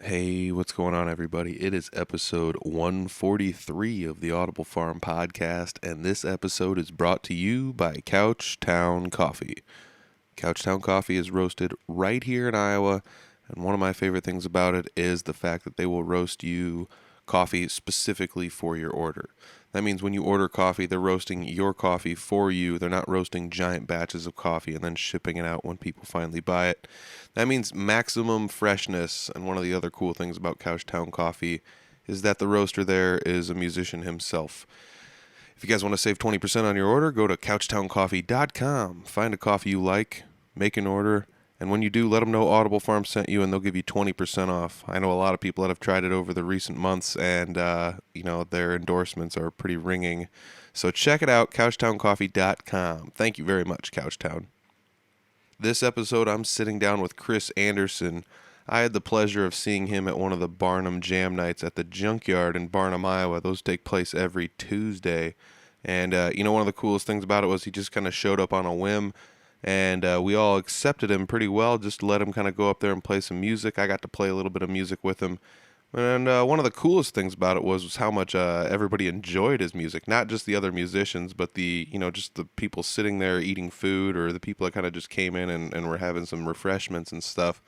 Hey, what's going on, everybody? It is episode 143 of the Audible Farm podcast, and this episode is brought to you by Couchtown Coffee. Couchtown Coffee is roasted right here in Iowa, and one of my favorite things about it is the fact that they will roast you coffee specifically for your order. That means when you order coffee, they're roasting your coffee for you. They're not roasting giant batches of coffee and then shipping it out when people finally buy it. That means maximum freshness, and one of the other cool things about Couchtown Coffee is that the roaster there is a musician himself. If you guys want to save 20% on your order, go to couchtowncoffee.com. Find a coffee you like, make an order, and when you do, let them know Audible Farm sent you, and they'll give you 20% off. I know a lot of people that have tried it over the recent months, and their endorsements are pretty ringing. So check it out, couchtowncoffee.com. Thank you very much, Couchtown. This episode, I'm sitting down with Kris Anderson. I had the pleasure of seeing him at one of the Barnum Jam Nights at the Junkyard in Barnum, Iowa. Those take place every Tuesday. And, one of the coolest things about it was he just kind of showed up on a whim, and we all accepted him pretty well, just to let him kind of go up there and play some music. I got to play a little bit of music with him. And one of the coolest things about it was how much everybody enjoyed his music. Not just the other musicians, but just the people sitting there eating food, or the people that kind of just came in and were having some refreshments and stuff.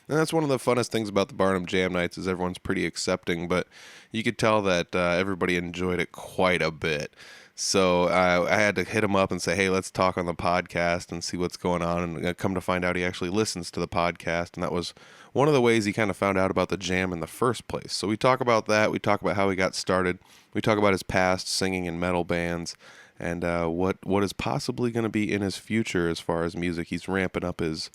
And that's one of the funnest things about the Barnum Jam Nights is everyone's pretty accepting, but you could tell that everybody enjoyed it quite a bit. So I had to hit him up and say, hey, let's talk on the podcast and see what's going on. And come to find out he actually listens to the podcast. And that was one of the ways he kind of found out about the jam in the first place. So we talk about that. We talk about how he got started. We talk about his past singing in metal bands, and what is possibly going to be in his future as far as music. He's ramping up his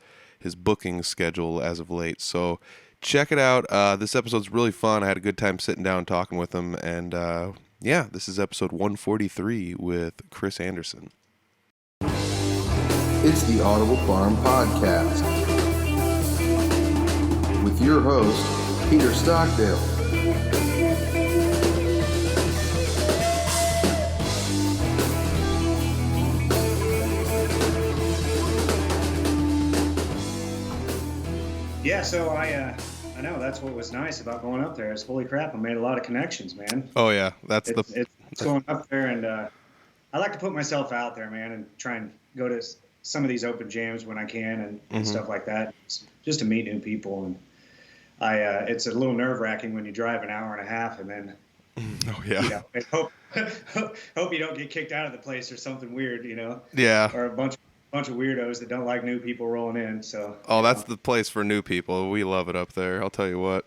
booking schedule as of late. So check it out. This episode's really fun. I had a good time sitting down talking with him, and this is episode 143 with Kris Anderson. It's the Audible Farm Podcast with your host, Peter Stockdale. Yeah, so I know that's what was nice about going up there is holy crap, I made a lot of connections, man. Oh yeah, it's going up there, and I like to put myself out there, man, and try and go to some of these open jams when I can and stuff like that, just to meet new people. And it's a little nerve-wracking when you drive an hour and a half and then hope you don't get kicked out of the place or something weird, Yeah. Or a bunch of weirdos that don't like new people rolling in. So that's the place for new people. We love it up there, I'll tell you what.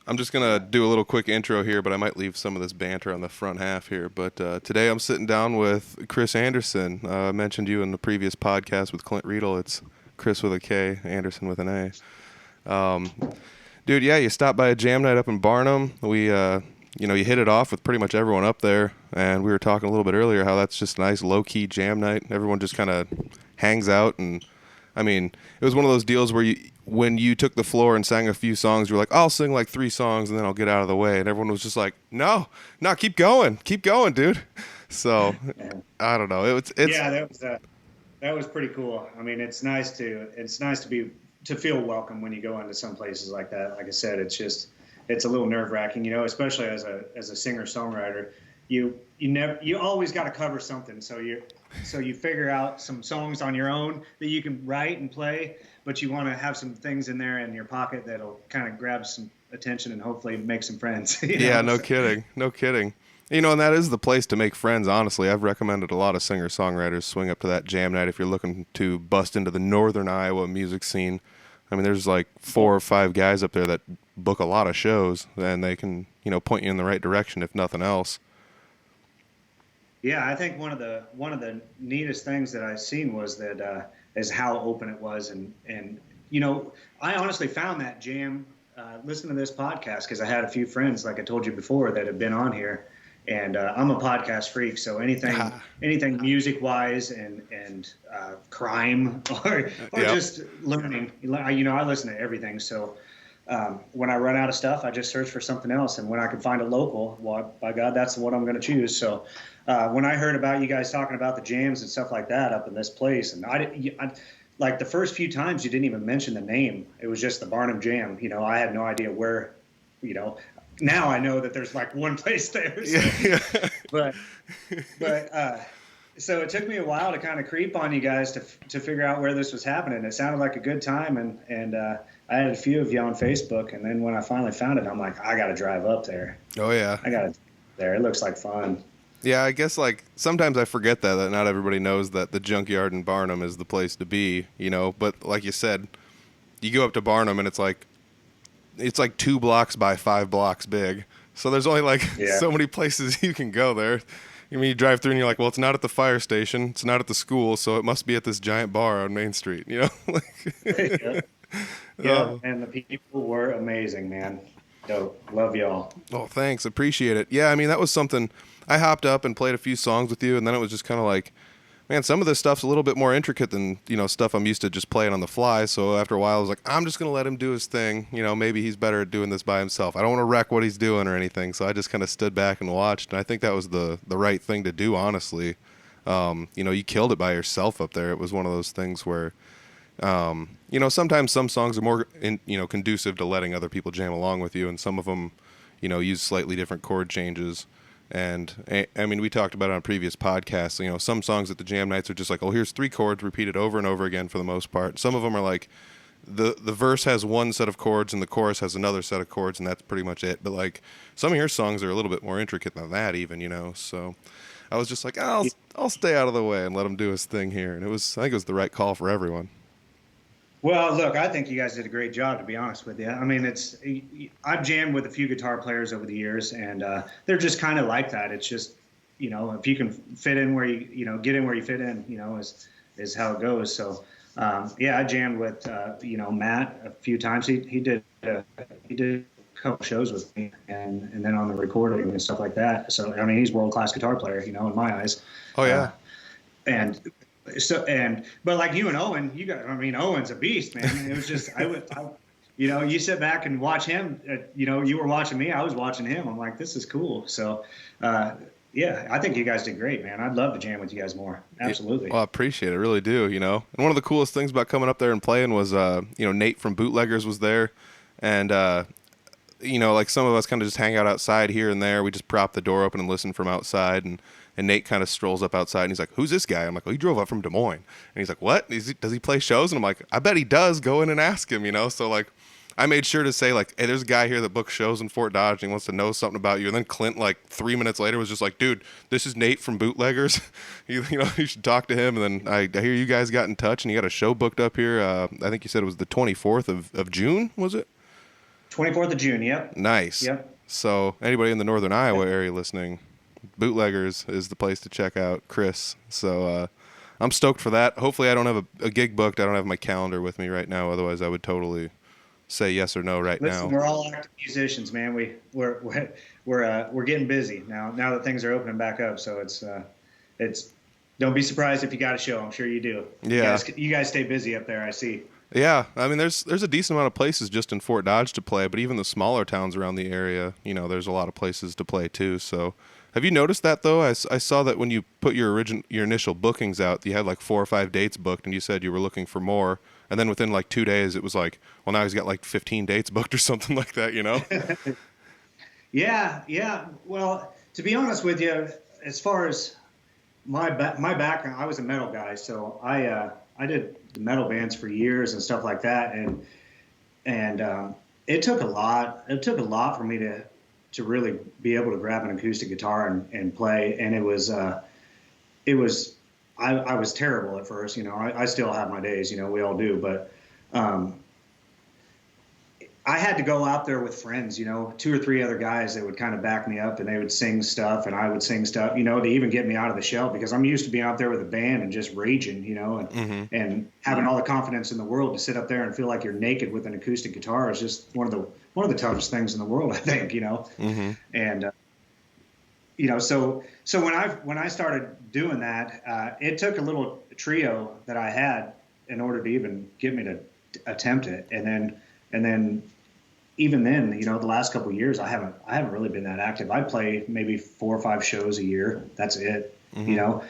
I'm just gonna do a little quick intro here, but I might leave some of this banter on the front half here. But today I'm sitting down with Kris Anderson. I mentioned you in the previous podcast with Clint Riedel. It's Kris with a K, Anderson with an A. Dude, yeah, you stopped by a jam night up in Barnum. We you hit it off with pretty much everyone up there, and we were talking a little bit earlier how that's just a nice low-key jam night. Everyone just kind of hangs out, and I mean, it was one of those deals where when you took the floor and sang a few songs, you were like, I'll sing like 3 songs and then I'll get out of the way, and everyone was just like, no, keep going, dude. So I don't know, that was pretty cool. I mean, it's nice to feel welcome when you go into some places like that. Like I said, it's a little nerve-wracking, especially as a singer-songwriter. You always got to cover something, so you figure out some songs on your own that you can write and play, but you want to have some things in there in your pocket that'll kind of grab some attention and hopefully make some friends. Yeah, no kidding. And that is the place to make friends, honestly. I've recommended a lot of singer-songwriters swing up to that jam night if you're looking to bust into the northern Iowa music scene. I mean, there's like 4 or 5 guys up there that book a lot of shows, and they can, point you in the right direction, if nothing else. Yeah, I think one of the neatest things that I've seen was that is how open it was, and I honestly found that jam listening to this podcast because I had a few friends, like I told you before, that have been on here, and I'm a podcast freak, so anything music wise and crime or just learning, I listen to everything. So when I run out of stuff, I just search for something else, and when I can find a local, well, by God, that's what I'm going to choose. So when I heard about you guys talking about the jams and stuff like that up in this place, and like the first few times you didn't even mention the name. It was just the Barnum Jam. You know, I had no idea where, you know, now I know that there's like one place there. So, Yeah. but, so it took me a while to kind of creep on you guys to figure out where this was happening. It sounded like a good time. And I had a few of you on Facebook. And then when I finally found it, I'm like, I got to drive up there. Oh yeah. I got to there. It looks like fun. Yeah, I guess like sometimes I forget that not everybody knows that the Junkyard in Barnum is the place to be, you know. But like you said, you go up to Barnum and it's like 2 blocks by 5 blocks big. So there's only like so many places you can go there. I mean, you drive through and you're like, well, it's not at the fire station, it's not at the school, so it must be at this giant bar on Main Street, you know. Yeah, and the people were amazing, man. Dope. Love y'all. Oh, thanks. Appreciate it. Yeah, I mean, that was something. I hopped up and played a few songs with you, and then it was just kind of like, man, some of this stuff's a little bit more intricate than, you know, stuff I'm used to just playing on the fly. So after a while, I was like, I'm just going to let him do his thing. You know, maybe he's better at doing this by himself. I don't want to wreck what he's doing or anything. So I just kind of stood back and watched, and I think that was the right thing to do, honestly. You know, you killed it by yourself up there. It was one of those things where, you know, sometimes some songs are more, conducive to letting other people jam along with you, and some of them, you know, use slightly different chord changes. And I mean, we talked about it on previous podcasts. You know, some songs at the jam nights are just like, oh, here's 3 chords repeated over and over again for the most part. Some of them are like, the verse has one set of chords and the chorus has another set of chords, and that's pretty much it. But like, some of your songs are a little bit more intricate than that, even, you know. So I was just like, I'll stay out of the way and let him do his thing here. And I think it was the right call for everyone. Well, look, I think you guys did a great job, to be honest with you. I mean, I've jammed with a few guitar players over the years, and they're just kind of like that. It's just, you know, if you can fit in where you know, get in where you fit in, you know, is how it goes. So, yeah, I jammed with, you know, Matt a few times. He did a couple shows with me, and then on the recording and stuff like that. So, I mean, he's a world-class guitar player, you know, in my eyes. Oh, yeah. But like you and Owen, Owen's a beast, man. It was just, you know, you sit back and watch him, you know, you were watching me, I was watching him. I'm like, this is cool. So, yeah, I think you guys did great, man. I'd love to jam with you guys more. Absolutely. Well, I appreciate it. I really do, you know. And one of the coolest things about coming up there and playing was, you know, Nate from Bootleggers was there. And, you know, like some of us kind of just hang out outside here and there. We just prop the door open and listen from outside. And Nate kind of strolls up outside and he's like, who's this guy? I'm like, well, he drove up from Des Moines. And he's like, what? Does he play shows? And I'm like, I bet he does. Go in and ask him, you know? So like, I made sure to say like, hey, there's a guy here that books shows in Fort Dodge and he wants to know something about you. And then Clint, like 3 minutes later, was just like, dude, this is Nate from Bootleggers. you know, you should talk to him. And then I hear you guys got in touch and you got a show booked up here. I think you said it was the 24th of June, was it? 24th of June, yep. Nice. Yep. So anybody in the Northern Iowa area listening, Bootleggers is the place to check out Kris. So I'm stoked for that. Hopefully I don't have a gig booked. I don't have my calendar with me right now. Otherwise I would totally say yes or no now. Listen, we're all active musicians, man. We're getting busy now that things are opening back up. So it's don't be surprised if you got a show. I'm sure you do. Yeah. You guys stay busy up there, I see. Yeah, I mean, there's a decent amount of places just in Fort Dodge to play, but even the smaller towns around the area, you know, there's a lot of places to play too. So, have you noticed that though? I saw that when you put your initial bookings out, you had like 4 or 5 dates booked, and you said you were looking for more, and then within like 2 days, it was like, well, now he's got like 15 dates booked or something like that, you know? Yeah. Well, to be honest with you, as far as my background, I was a metal guy, so I did the metal bands for years and stuff like that, and it took a lot. It took a lot for me to really be able to grab an acoustic guitar and play. And I was terrible at first. You know, I still have my days. You know, we all do. But I had to go out there with friends, you know, 2 or 3 other guys that would kind of back me up, and they would sing stuff and I would sing stuff, you know, to even get me out of the shell, because I'm used to being out there with a band and just raging, you know, and having all the confidence in the world to sit up there and feel like you're naked with an acoustic guitar is just one of the toughest things in the world, I think, you know. And you know, so when I started doing that, it took a little trio that I had in order to even get me to attempt it, and then even then, you know, the last couple of years, I haven't really been that active. I play maybe 4 or 5 shows a year. That's it. You know,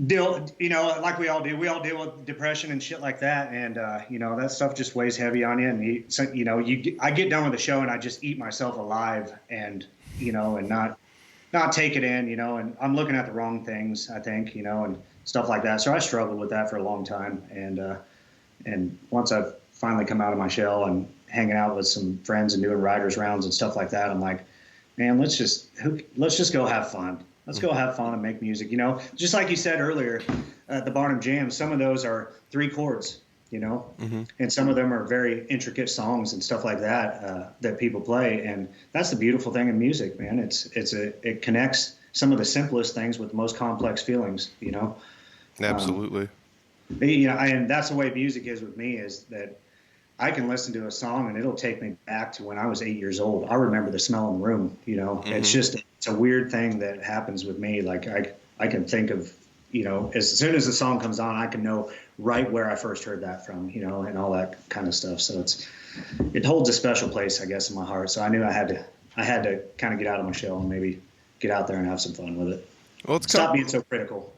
like we all do. We all deal with depression and shit like that, and that stuff just weighs heavy on you. And I get done with the show and I just eat myself alive, and and not take it in, and I'm looking at the wrong things, I think, and stuff like that. So I struggled with that for a long time, and once I've finally come out of my shell and hanging out with some friends and doing writers rounds and stuff like that, I'm like, man, let's just go have fun. Let's go have fun and make music. Just like you said earlier, the Barnum Jams, some of those are 3 chords, and some of them are very intricate songs and stuff like that that people play. And that's the beautiful thing in music, man. It connects some of the simplest things with the most complex feelings, Absolutely. And that's the way music is with me, is that I can listen to a song and it'll take me back to when I was 8 years old. I remember the smell in the room, It's a weird thing that happens with me. Like I can think of, as soon as the song comes on, I can know right where I first heard that from, and all that kind of stuff. So it holds a special place, I guess, in my heart. So I knew I had to kind of get out of my shell and maybe get out there and have some fun with it. Well, stop being so critical,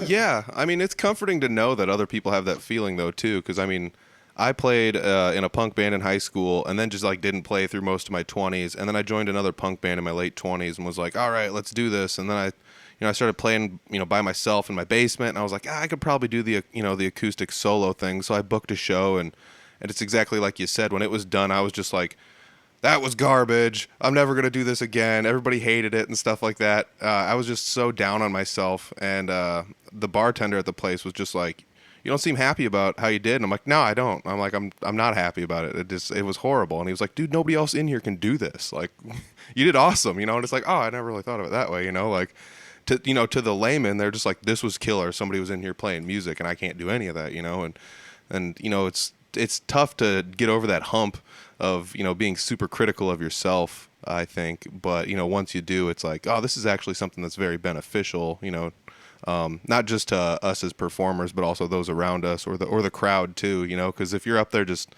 Yeah. I mean, it's comforting to know that other people have that feeling though, too. 'Cause I played in a punk band in high school and then just didn't play through most of my 20s. And then I joined another punk band in my late 20s and was like, all right, let's do this. And then I started playing, by myself in my basement, and I was like, I could probably do the acoustic solo thing. So I booked a show, and it's exactly like you said. When it was done, I was just like, that was garbage. I'm never going to do this again. Everybody hated it and stuff like that. I was just so down on myself. And the bartender at the place was just like, you don't seem happy about how you did. And I'm like, no, I don't. I'm like, I'm not happy about it. It was horrible. And he was like, dude, nobody else in here can do this. Like, you did awesome, And it's like, oh, I never really thought of it that way, to the layman, they're just like, this was killer. Somebody was in here playing music and I can't do any of that, and it's tough to get over that hump of, being super critical of yourself, I think. But, once you do, it's like, oh, this is actually something that's very beneficial, not just to us as performers, but also those around us or the crowd too, because if you're up there just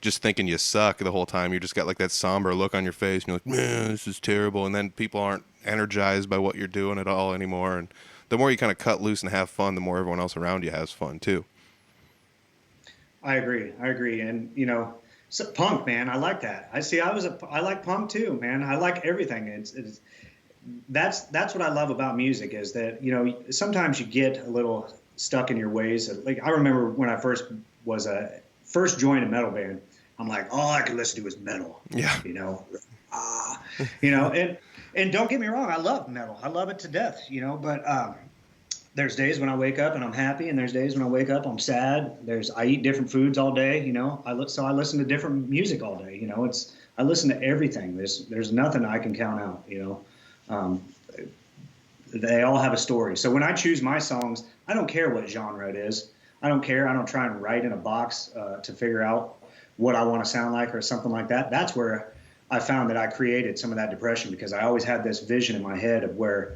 thinking you suck the whole time, you just got that somber look on your face, and you're like, man, this is terrible. And then people aren't energized by what you're doing at all anymore. And the more you kind of cut loose and have fun, the more everyone else around you has fun too. I agree. And, so punk, man, I like that. I like punk too, man. I like everything. That's what I love about music, is that, sometimes you get a little stuck in your ways. Like, I remember when I first joined a metal band, I'm like, all I could listen to is metal. Yeah. And don't get me wrong, I love metal. I love it to death, but there's days when I wake up and I'm happy, and there's days when I wake up I'm sad. I eat different foods all day, so I listen to different music all day, I listen to everything. There's nothing I can count out, they all have a story. So when I choose my songs, I don't care what genre it is. I don't care. I don't try and write in a box to figure out what I want to sound like or something like that. That's where I found that I created some of that depression, because I always had this vision in my head of where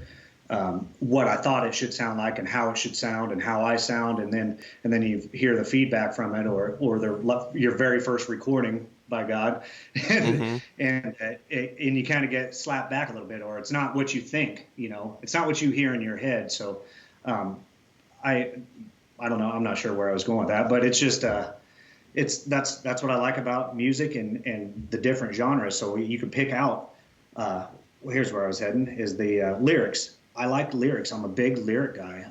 what I thought it should sound like and how it should sound and how I sound, and then you hear the feedback from it, or your very first recording, by God, and you kind of get slapped back a little bit, or it's not what you think, it's not what you hear in your head. So I don't know, I'm not sure where I was going with that, but it's just that's what I like about music and the different genres. So you can pick out here's where I was heading, is the lyrics. I like lyrics. I'm a big lyric guy.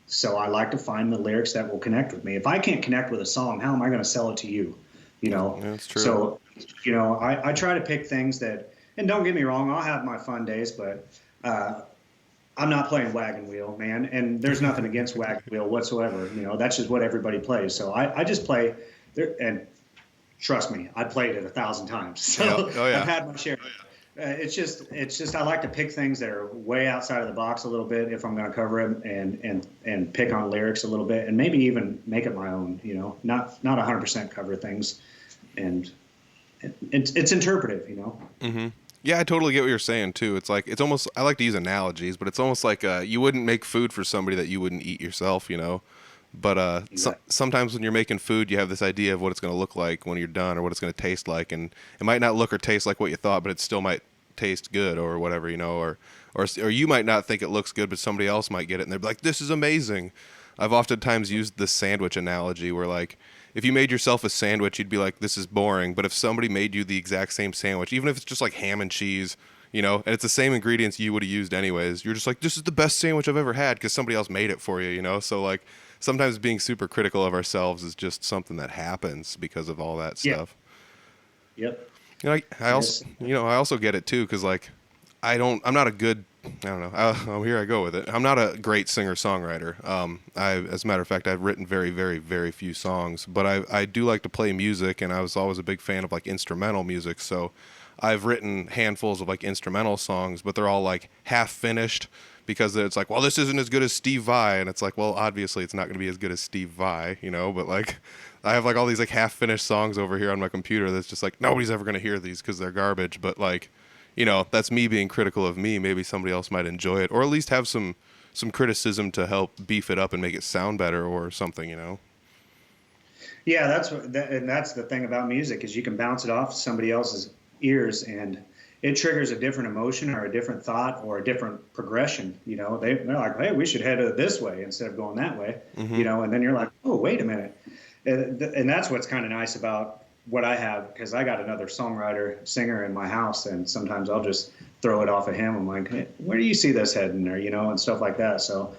So I like to find the lyrics that will connect with me. If I can't connect with a song, how am I going to sell it to you? That's true. So, I try to pick things that, and don't get me wrong, I'll have my fun days, but I'm not playing Wagon Wheel, man. And there's nothing against Wagon Wheel whatsoever. That's just what everybody plays. So I just play there, and trust me, I played it 1,000 times. So I've had my share. It's just I like to pick things that are way outside of the box a little bit if I'm going to cover it, and pick on lyrics a little bit, and maybe even make it my own. Not 100% cover things, and it's interpretive. Mm-hmm. Yeah, I totally get what you're saying too. It's almost, I like to use analogies, but it's almost like you wouldn't make food for somebody that you wouldn't eat yourself. But Exactly. Sometimes when you're making food, you have this idea of what it's going to look like when you're done, or what it's going to taste like, and it might not look or taste like what you thought, but it still might taste good or whatever, or or you might not think it looks good, but somebody else might get it and they're like, this is amazing. I've oftentimes used the sandwich analogy where, like, if you made yourself a sandwich, you'd be like, this is boring. But if somebody made you the exact same sandwich, even if it's just like ham and cheese, you know, and it's the same ingredients you would have used anyways, you're just like, this is the best sandwich I've ever had because somebody else made it for you, you know? So, like, sometimes being super critical of ourselves is just something that happens because of all that Yeah. stuff. Yep. You know, I also, I also get it too, because, like, I'm not a good, I don't know. Oh, here I go with it. I'm not a great singer-songwriter. As a matter of fact, I've written very, very, very few songs, but I do like to play music, and I was always a big fan of, like, instrumental music. So I've written handfuls of, like, instrumental songs, but they're all, like, half finished because it's like, well, this isn't as good as Steve Vai, and it's like, well, obviously it's not going to be as good as Steve Vai, you know. But, like, I have, like, all these, like, half finished songs over here on my computer that's just like, nobody's ever going to hear these because they're garbage. But, like, you know, that's me being critical of me. Maybe somebody else might enjoy it, or at least have some criticism to help beef it up and make it sound better or something, you know? Yeah, and that's the thing about music is you can bounce it off somebody else's ears and it triggers a different emotion or a different thought or a different progression. You know, they're like, hey, we should head this way instead of going that way, you know, and then you're like, oh, wait a minute. And that's what's kind of nice about what I have, because I got another songwriter singer in my house, and sometimes I'll just throw it off at him. I'm like, hey, where do you see this heading, or, you know, and stuff like that. So,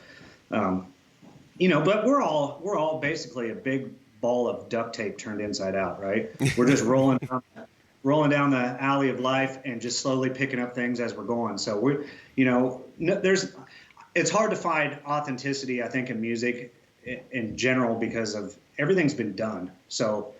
you know, but we're all basically a big ball of duct tape turned inside out, right? We're just rolling down the alley of life and just slowly picking up things as we're going. So we're, you know, it's hard to find authenticity, I think, in music in general because of everything's been done. So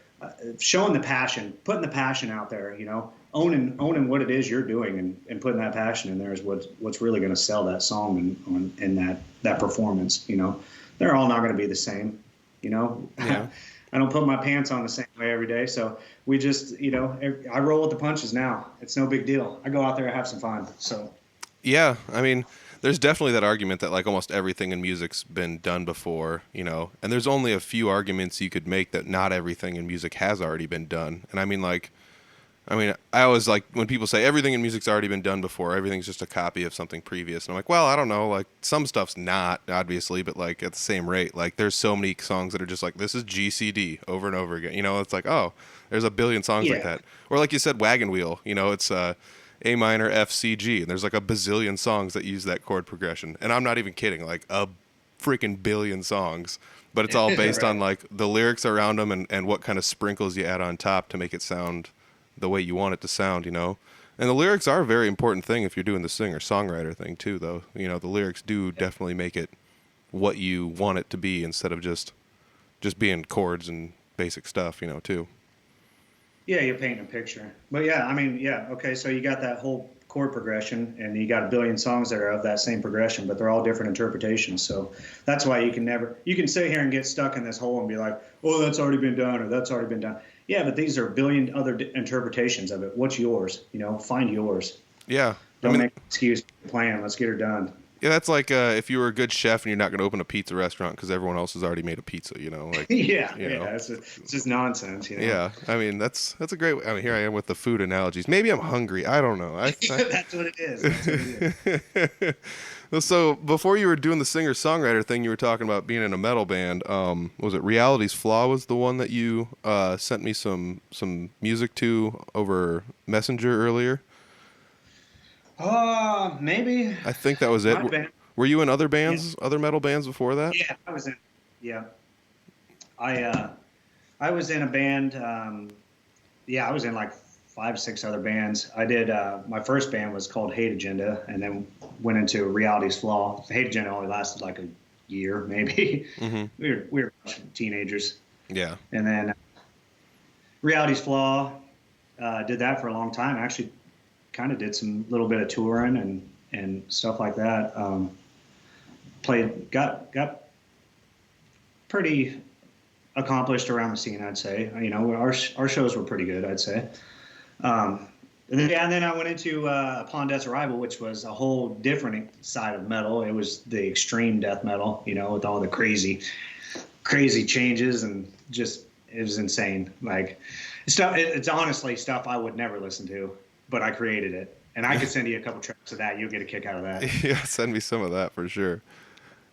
showing the passion, putting the passion out there, you know, owning what it is you're doing and putting that passion in there is what's really going to sell that song and that performance. You know, they're all not going to be the same, you know. Yeah. I don't put my pants on the same way every day. So we just, you know, I roll with the punches now. It's no big deal. I go out there and have some fun. So, yeah, I mean, there's definitely that argument that, like, almost everything in music's been done before, you know, and there's only a few arguments you could make that not everything in music has already been done. And I mean, I always, like, when people say everything in music's already been done before, everything's just a copy of something previous. And I'm like, well, I don't know, like, some stuff's not, obviously, but, like, at the same rate. Like, there's so many songs that are just like, this is GCD over and over again. You know, it's like, oh, there's a billion songs like that. Or like you said, Wagon Wheel, you know, it's A minor, F, C, G. And there's like a bazillion songs that use that chord progression. And I'm not even kidding, like a freaking billion songs. But it's all based right. on, like, the lyrics around them and what kind of sprinkles you add on top to make it sound the way you want it to sound, you know. And the lyrics are a very important thing if you're doing the singer-songwriter thing too, though. You know, the lyrics do definitely make it what you want it to be instead of just being chords and basic stuff, you know, too. Yeah, you're painting a picture. But yeah, I mean, yeah, okay, so you got that whole chord progression, and you got a billion songs that are of that same progression, but they're all different interpretations. So that's why you can sit here and get stuck in this hole and be like, oh, that's already been done, or that's already been done. Yeah, but these are a billion other interpretations of it. What's yours? You know, find yours. Yeah. Don't make an excuse for the plan. Let's get her done. Yeah, that's like if you were a good chef and you're not going to open a pizza restaurant because everyone else has already made a pizza, you know? Like, yeah, you know. It's just nonsense, you know? Yeah, I mean, that's a great, I mean, here I am with the food analogies. Maybe I'm hungry. I don't know. That's what it is. So before you were doing the singer-songwriter thing, you were talking about being in a metal band. Was it Reality's Flaw was the one that you sent me some music to over Messenger earlier? Maybe. I think that was it. Were you in other bands, other metal bands before that? Yeah, I was in. Yeah, I was in a band. I was in like 5 or 6 other bands. I did. My first band was called Hate Agenda, and then went into Reality's Flaw. Hate Agenda only lasted like a year, maybe. Mm-hmm. We were teenagers. Yeah. And then Reality's Flaw did that for a long time. Actually, kind of did some little bit of touring and stuff like that. Got pretty accomplished around the scene, I'd say. You know, our shows were pretty good, I'd say. And then I went into Upon Death's Arrival, which was a whole different side of metal. It was the extreme death metal, you know, with all the crazy changes, and just, it was insane. Like, it's honestly stuff I would never listen to, but I created it. And I could send you a couple tracks of that. You'll get a kick out of that. Yeah, send me some of that for sure.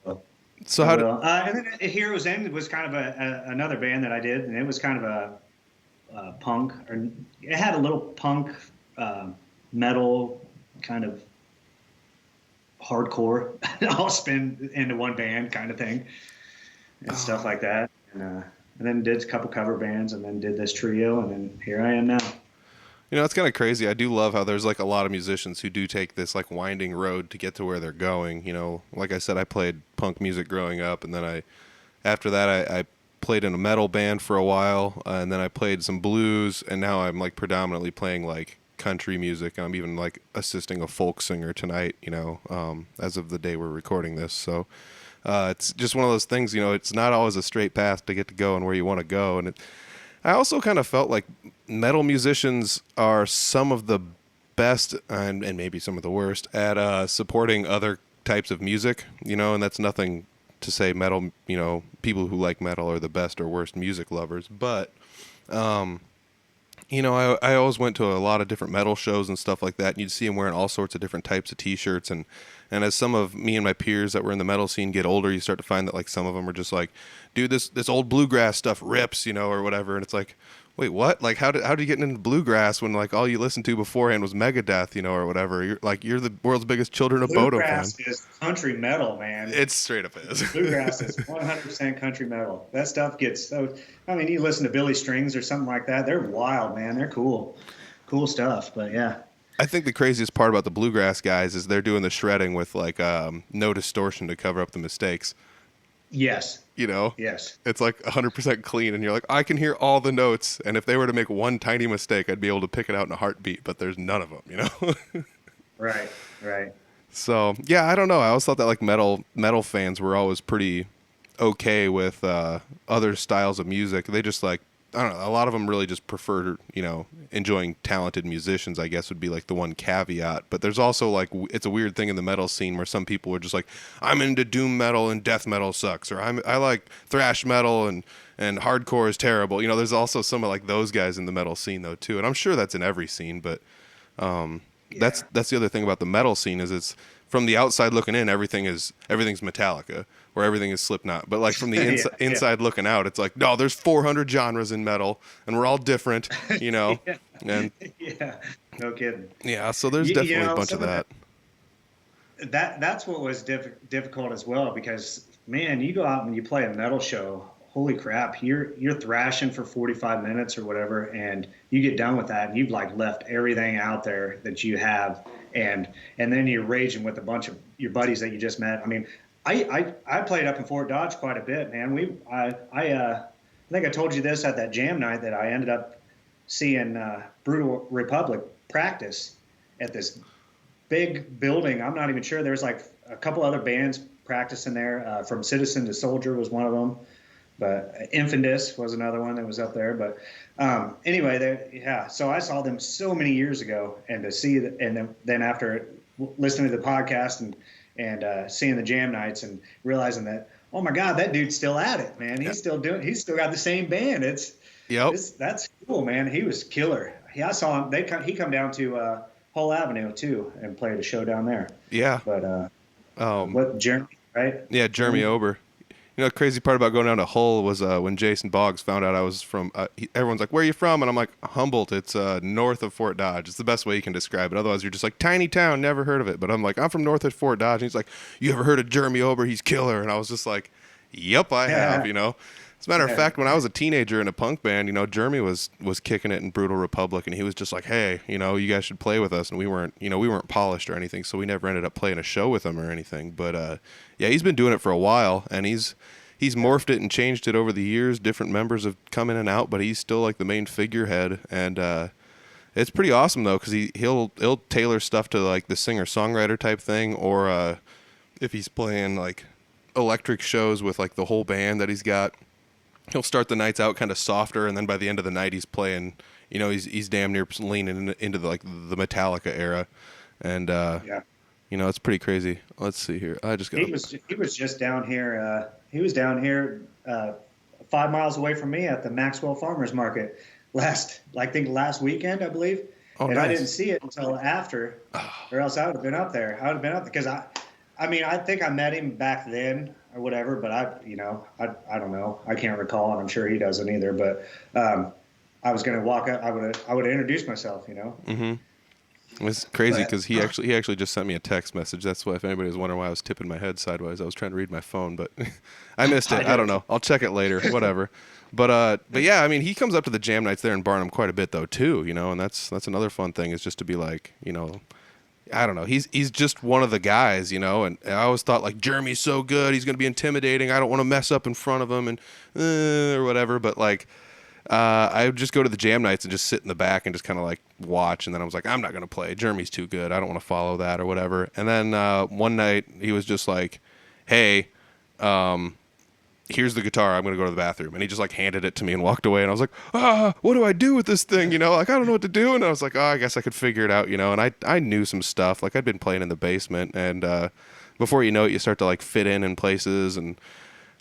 Well, So I how did will. And then Heroes End was kind of another band that I did, and it was kind of a punk, or it had a little punk, metal kind of hardcore all spin into one band kind of thing and stuff like that. And then did a couple cover bands, and then did this trio, and then here I am now. You know, it's kind of crazy. I do love how there's like a lot of musicians who do take this like winding road to get to where they're going. You know, like I said, I played punk music growing up, and then after that, I played in a metal band for a while, and then I played some blues, and now I'm like predominantly playing like country music. I'm even like assisting a folk singer tonight, you know, as of the day we're recording this. So it's just one of those things, you know, it's not always a straight path to get to go and where you want to go. And I also kind of felt like metal musicians are some of the best and maybe some of the worst at supporting other types of music, you know, and that's nothing to say metal, you know, people who like metal are the best or worst music lovers. But, you know, I always went to a lot of different metal shows and stuff like that, and you'd see them wearing all sorts of different types of T-shirts. And as some of me and my peers that were in the metal scene get older, you start to find that like some of them are just like, dude, this old bluegrass stuff rips, you know, or whatever. And it's like, wait, what? Like, how did you get into bluegrass when like all you listened to beforehand was Megadeth, you know, or whatever? You're the world's biggest Children of Bodom fan. Bluegrass is country metal, man. It's straight up is. Bluegrass is 100% country metal. That stuff gets so. I mean, you listen to Billy Strings or something like that. They're wild, man. They're cool stuff. But yeah. I think the craziest part about the bluegrass guys is they're doing the shredding with like no distortion to cover up the mistakes. Yes. You know? Yes. It's like 100% clean, and you're like, I can hear all the notes, and if they were to make one tiny mistake, I'd be able to pick it out in a heartbeat, but there's none of them, you know? Right. So, yeah, I don't know. I always thought that like metal fans were always pretty okay with other styles of music. They just like, I don't know, a lot of them really just prefer, you know, enjoying talented musicians, I guess would be like the one caveat. But there's also like, it's a weird thing in the metal scene where some people are just like, I'm into doom metal and death metal sucks, or I like thrash metal and hardcore is terrible. You know, there's also some of like those guys in the metal scene though too. And I'm sure that's in every scene, but that's the other thing about the metal scene is it's from the outside looking in, everything's Metallica or everything is Slipknot. But like from the inside looking out, it's like, no, there's 400 genres in metal and we're all different, you know? And yeah, no kidding. Yeah. So there's definitely a bunch of that. That's what was difficult as well, because man, you go out and you play a metal show, holy crap, you're thrashing for 45 minutes or whatever, and you get done with that and you've like left everything out there that you have, and then you're raging with a bunch of your buddies that you just met. I mean, I played up in Fort Dodge quite a bit, man. I think I told you this at that jam night that I ended up seeing Brutal Republic practice at this big building. I'm not even sure. There's like a couple other bands practicing there. From Citizen to Soldier was one of them, but Infidus was another one that was up there. But anyway, so I saw them so many years ago, and to see that, and then after listening to the podcast and seeing the jam nights and realizing that, oh my God, that dude's still at it, man. He's still got the same band. That's cool, man. He was killer. I saw him. He come down to Hull Avenue too and played a show down there. Yeah. But Jeremy, right? Yeah, Jeremy Ober. You know, the crazy part about going down to Hull was when Jason Boggs found out I was from, everyone's like, where are you from? And I'm like, Humboldt. It's north of Fort Dodge. It's the best way you can describe it. Otherwise, you're just like, tiny town, never heard of it. But I'm like, I'm from north of Fort Dodge. And he's like, you ever heard of Jeremy Ober? He's killer. And I was just like, yep, I have, you know. As a matter of fact, when I was a teenager in a punk band, you know, Jeremy was kicking it in Brutal Republic, and he was just like, hey, you know, you guys should play with us. And we weren't polished or anything, so we never ended up playing a show with him or anything. But yeah, he's been doing it for a while, and he's morphed it and changed it over the years. Different members have come in and out, but he's still like the main figurehead. And it's pretty awesome though, because he'll tailor stuff to like the singer-songwriter type thing, or if he's playing like electric shows with like the whole band that he's got, he'll start the nights out kind of softer, and then by the end of the night he's playing, you know, he's damn near leaning into the, like the Metallica era. And you know, it's pretty crazy. Let's see here. He was just down here. He was down here 5 miles away from me at the Maxwell Farmers Market last weekend, I believe. Oh, and I nice. didn't see it until after, or else I would have been up there. I would have been up there because I mean, I think I met him back then or whatever, but I don't know. I can't recall, and I'm sure he doesn't either. But I was going to walk up. I would have introduced myself, Mm-hmm. It's crazy But because he actually just sent me a text message. That's why, if anybody was wondering why I was tipping my head sideways, I was trying to read my phone, but I missed it. I don't know. I'll check it later. Whatever. But yeah, I mean, he comes up to the jam nights there in Barnum quite a bit though too, and that's another fun thing is just to be like, I don't know. He's just one of the guys, and I always thought like Jeremy's so good, he's gonna be intimidating. I don't want to mess up in front of him and or whatever. But like, I would just go to the jam nights and just sit in the back and just kind of like watch. And then I was like, I'm not going to play. Jeremy's too good. I don't want to follow that or whatever. And then one night he was just like, hey, here's the guitar. I'm going to go to the bathroom. And he just like handed it to me and walked away. And I was like, what do I do with this thing? Like, I don't know what to do. And I was like, I guess I could figure it out, And I knew some stuff. Like I'd been playing in the basement. And before you know it, you start to like fit in places. And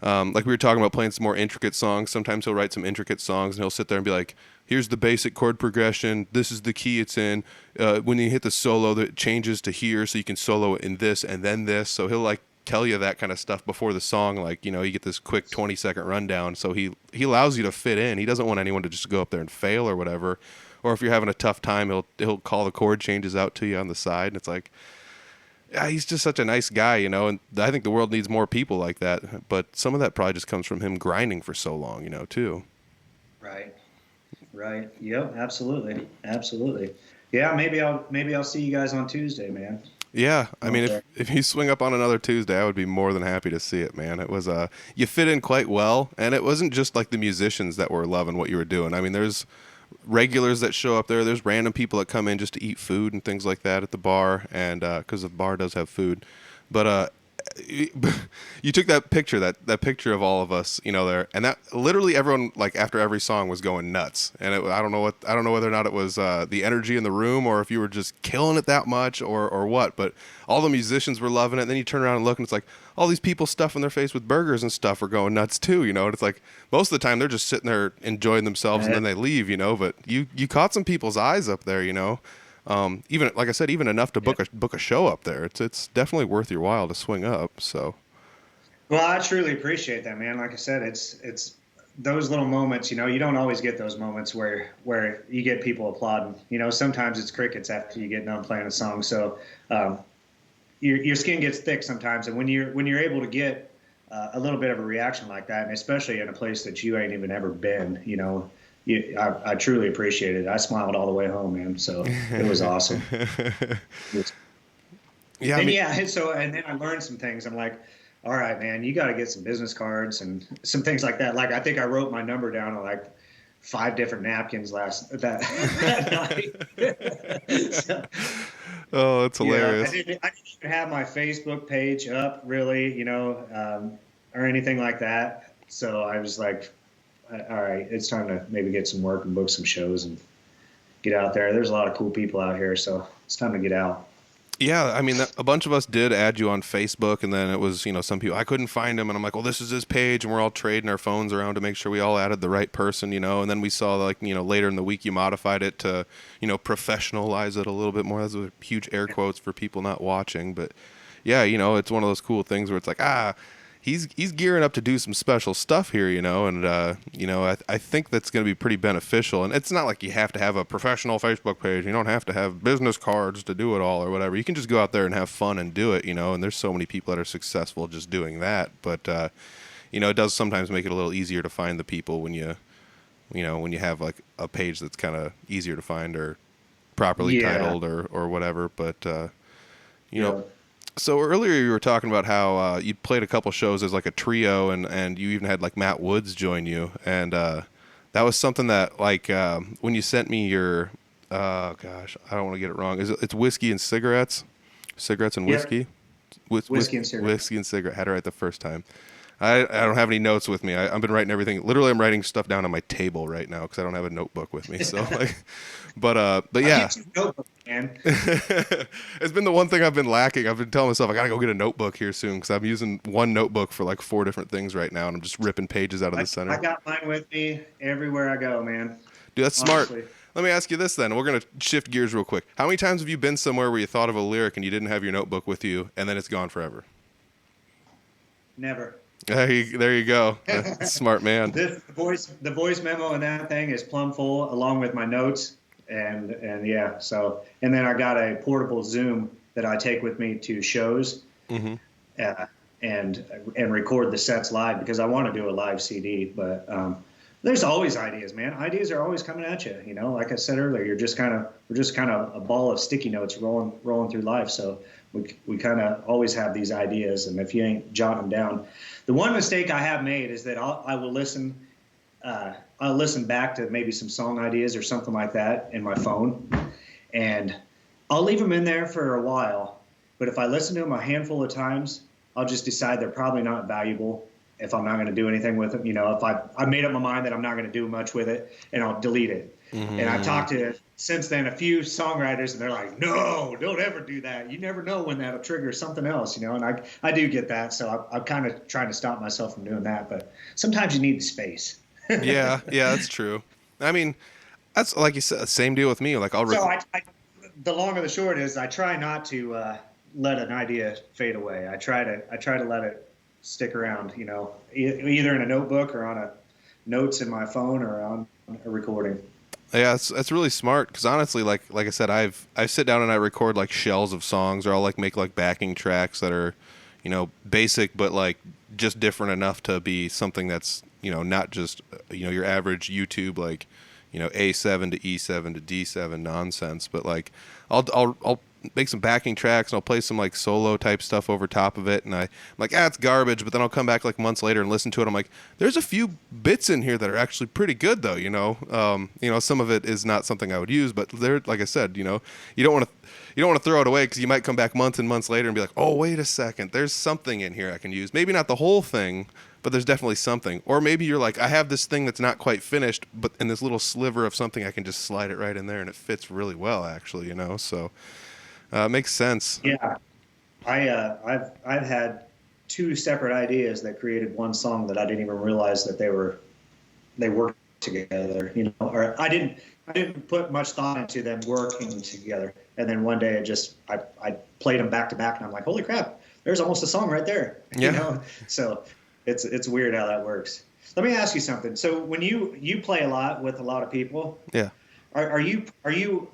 like we were talking about playing some more intricate songs. Sometimes he'll write some intricate songs and he'll sit there and be like, here's the basic chord progression. This is the key it's in. When you hit the solo, that changes to here, so you can solo it in this and then this. So he'll like tell you that kind of stuff before the song. Like, you get this quick 20-second rundown. So he allows you to fit in. He doesn't want anyone to just go up there and fail or whatever. Or if you're having a tough time, he'll call the chord changes out to you on the side. And it's like, yeah, he's just such a nice guy, and I think the world needs more people like that. But some of that probably just comes from him grinding for so long, too. Right. Yep. Absolutely. Yeah. Maybe I'll see you guys on Tuesday, man. Yeah, I mean, if you swing up on another Tuesday, I would be more than happy to see it, man. It was you fit in quite well, and it wasn't just like the musicians that were loving what you were doing. I mean, there's regulars that show up there. There's random people that come in just to eat food and things like that at the bar, and because the bar does have food. But you took that picture of all of us, there, and that literally everyone, like after every song, was going nuts. And I don't know whether or not it was the energy in the room or if you were just killing it that much or what. But all the musicians were loving it. And then you turn around and look, and it's like all these people stuffing their face with burgers and stuff are going nuts too, And it's like most of the time they're just sitting there enjoying themselves and then they leave, But you caught some people's eyes up there, Even like I said, even enough to book a show up there. It's definitely worth your while to swing up. So, well, I truly appreciate that, man. Like I said, it's those little moments. You don't always get those moments where you get people applauding. Sometimes it's crickets after you get done playing a song. So your skin gets thick sometimes, and when you're able to get a little bit of a reaction like that, and especially in a place that you ain't even ever been, I truly appreciate it. I smiled all the way home, man. So it was awesome. Yeah. And then I learned some things. I'm like, all right, man, you got to get some business cards and some things like that. Like I think I wrote my number down on like 5 different napkins that night. So, oh, that's hilarious. I didn't even have my Facebook page up really, or anything like that. So I was like, all right, it's time to maybe get some work and book some shows and get out there. There's a lot of cool people out here, so it's time to get out. Yeah, I mean, a bunch of us did add you on Facebook, and then it was, some people, I couldn't find him, and I'm like, well, this is his page, and we're all trading our phones around to make sure we all added the right person, and then we saw, like, later in the week you modified it to, professionalize it a little bit more. Those are huge air quotes for people not watching, but yeah, it's one of those cool things where it's like, he's gearing up to do some special stuff here, and I think that's going to be pretty beneficial. And it's not like you have to have a professional Facebook page. You don't have to have business cards to do it all or whatever. You can just go out there and have fun and do it, and there's so many people that are successful just doing that. But it does sometimes make it a little easier to find the people when you have like a page that's kind of easier to find or properly titled or whatever. But So earlier you were talking about how you played a couple shows as like a trio, and you even had like Matt Woods join you, and that was something that like when you sent me your gosh, I don't want to get it wrong. It's whiskey and cigarettes and whiskey, whiskey and cigarettes. Whiskey and cigarette. Had it right the first time. I don't have any notes with me. I've been writing everything. Literally, I'm writing stuff down on my table right now because I don't have a notebook with me. So like, but yeah. Notebook, man. It's been the one thing I've been lacking. I've been telling myself I gotta go get a notebook here soon because I'm using one notebook for like 4 different things right now, and I'm just ripping pages out of the center. I got mine with me everywhere I go, man. Dude, that's honestly smart. Let me ask you this then. We're going to shift gears real quick. How many times have you been somewhere where you thought of a lyric and you didn't have your notebook with you, and then it's gone forever? Never. There you go. Smart man. The voice memo in that thing is plumb full, along with my notes, and yeah. So, and then I got a portable Zoom that I take with me to shows, Mm-hmm. And record the sets live because I want to do a live CD. But there's always ideas, man. Ideas are always coming at you. You know, like I said earlier, we're just kind of a ball of sticky notes rolling through life. So we kind of always have these ideas, and if you ain't jotting them down, the one mistake I have made is that I'll listen back to maybe some song ideas or something like that in my phone, and I'll leave them in there for a while. But if I listen to them a handful of times, I'll just decide they're probably not valuable if I'm not going to do anything with them. You know, if I've made up my mind that I'm not going to do much with it, and I'll delete it. Mm-hmm. And I've talked to, since then, a few songwriters, and they're like, no, don't ever do that. You never know when that'll trigger something else, you know, and I do get that. So I'm kind of trying to stop myself from doing that. But sometimes you need the space. Yeah, that's true. I mean, that's like you said, same deal with me. Like the long and the short is I try not to let an idea fade away. I try to let it stick around, you know, either in a notebook or on notes in my phone or on a recording. Yeah, that's really smart because honestly, like I said, I sit down and I record like shells of songs, or I'll like make like backing tracks that are, you know, basic but like just different enough to be something that's, you know, not just, you know, your average YouTube like, you know, A7 to E7 to D7 nonsense, but like I'll make some backing tracks and I'll play some like solo type stuff over top of it, and I'm like, it's garbage, but then I'll come back like months later and listen to it. I'm like, there's a few bits in here that are actually pretty good though, you know. Some of it is not something I would use, but there, like I said, you know, you don't want to throw it away because you might come back months and months later and be like, oh, wait a second, there's something in here I can use. Maybe not the whole thing, but there's definitely something. Or maybe you're like, I have this thing that's not quite finished, but in this little sliver of something, I can just slide it right in there and it fits really well, actually, you know. So it makes sense. Yeah, I've had two separate ideas that created one song that I didn't even realize that they worked together. You know, or I didn't put much thought into them working together. And then one day I played them back to back, and I'm like, holy crap, there's almost a song right there. Yeah. You know, so it's weird how that works. Let me ask you something. So when you play a lot with a lot of people, yeah, are you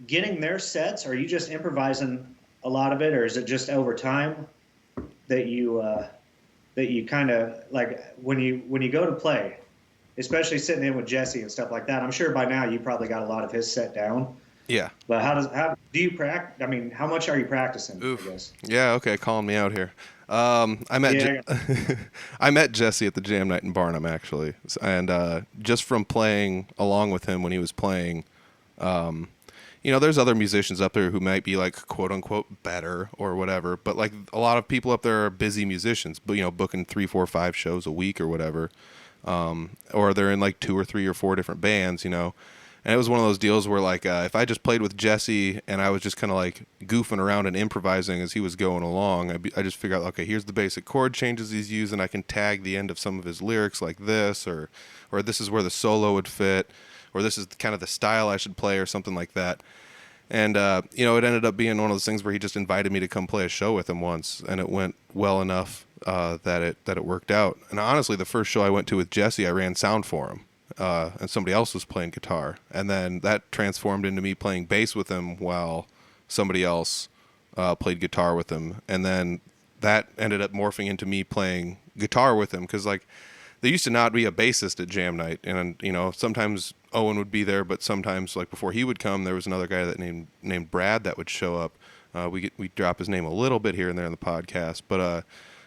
getting their sets? Are you just improvising a lot of it, or is it just over time that you kind of like when you go to play, especially sitting in with Jesse and stuff like that? I'm sure by now you probably got a lot of his set down. Yeah. But how do you practice? I mean, how much are you practicing? Oof. I guess. Yeah. Okay. Calling me out here. I met Jesse at the jam night in Barnum actually, and just from playing along with him when he was playing, you know, there's other musicians up there who might be like quote unquote better or whatever, but like a lot of people up there are busy musicians, but you know, booking 3, 4, 5 shows a week or whatever, or they're in like 2 or 3 or 4 different bands, you know. And it was one of those deals where like if I just played with Jesse and I was just kind of like goofing around and improvising as he was going along, I just figured out, okay, here's the basic chord changes he's using. I can tag the end of some of his lyrics like this, or this is where the solo would fit, or this is kind of the style I should play or something like that. And, you know, it ended up being one of those things where he just invited me to come play a show with him once, and it went well enough that it worked out. And honestly, the first show I went to with Jesse, I ran sound for him. And somebody else was playing guitar, and then that transformed into me playing bass with him while somebody else played guitar with him, and then that ended up morphing into me playing guitar with him, because like there used to not be a bassist at jam night, and you know, sometimes Owen would be there, but sometimes like before he would come, there was another guy that named Brad that would show up. We drop his name a little bit here and there in the podcast, but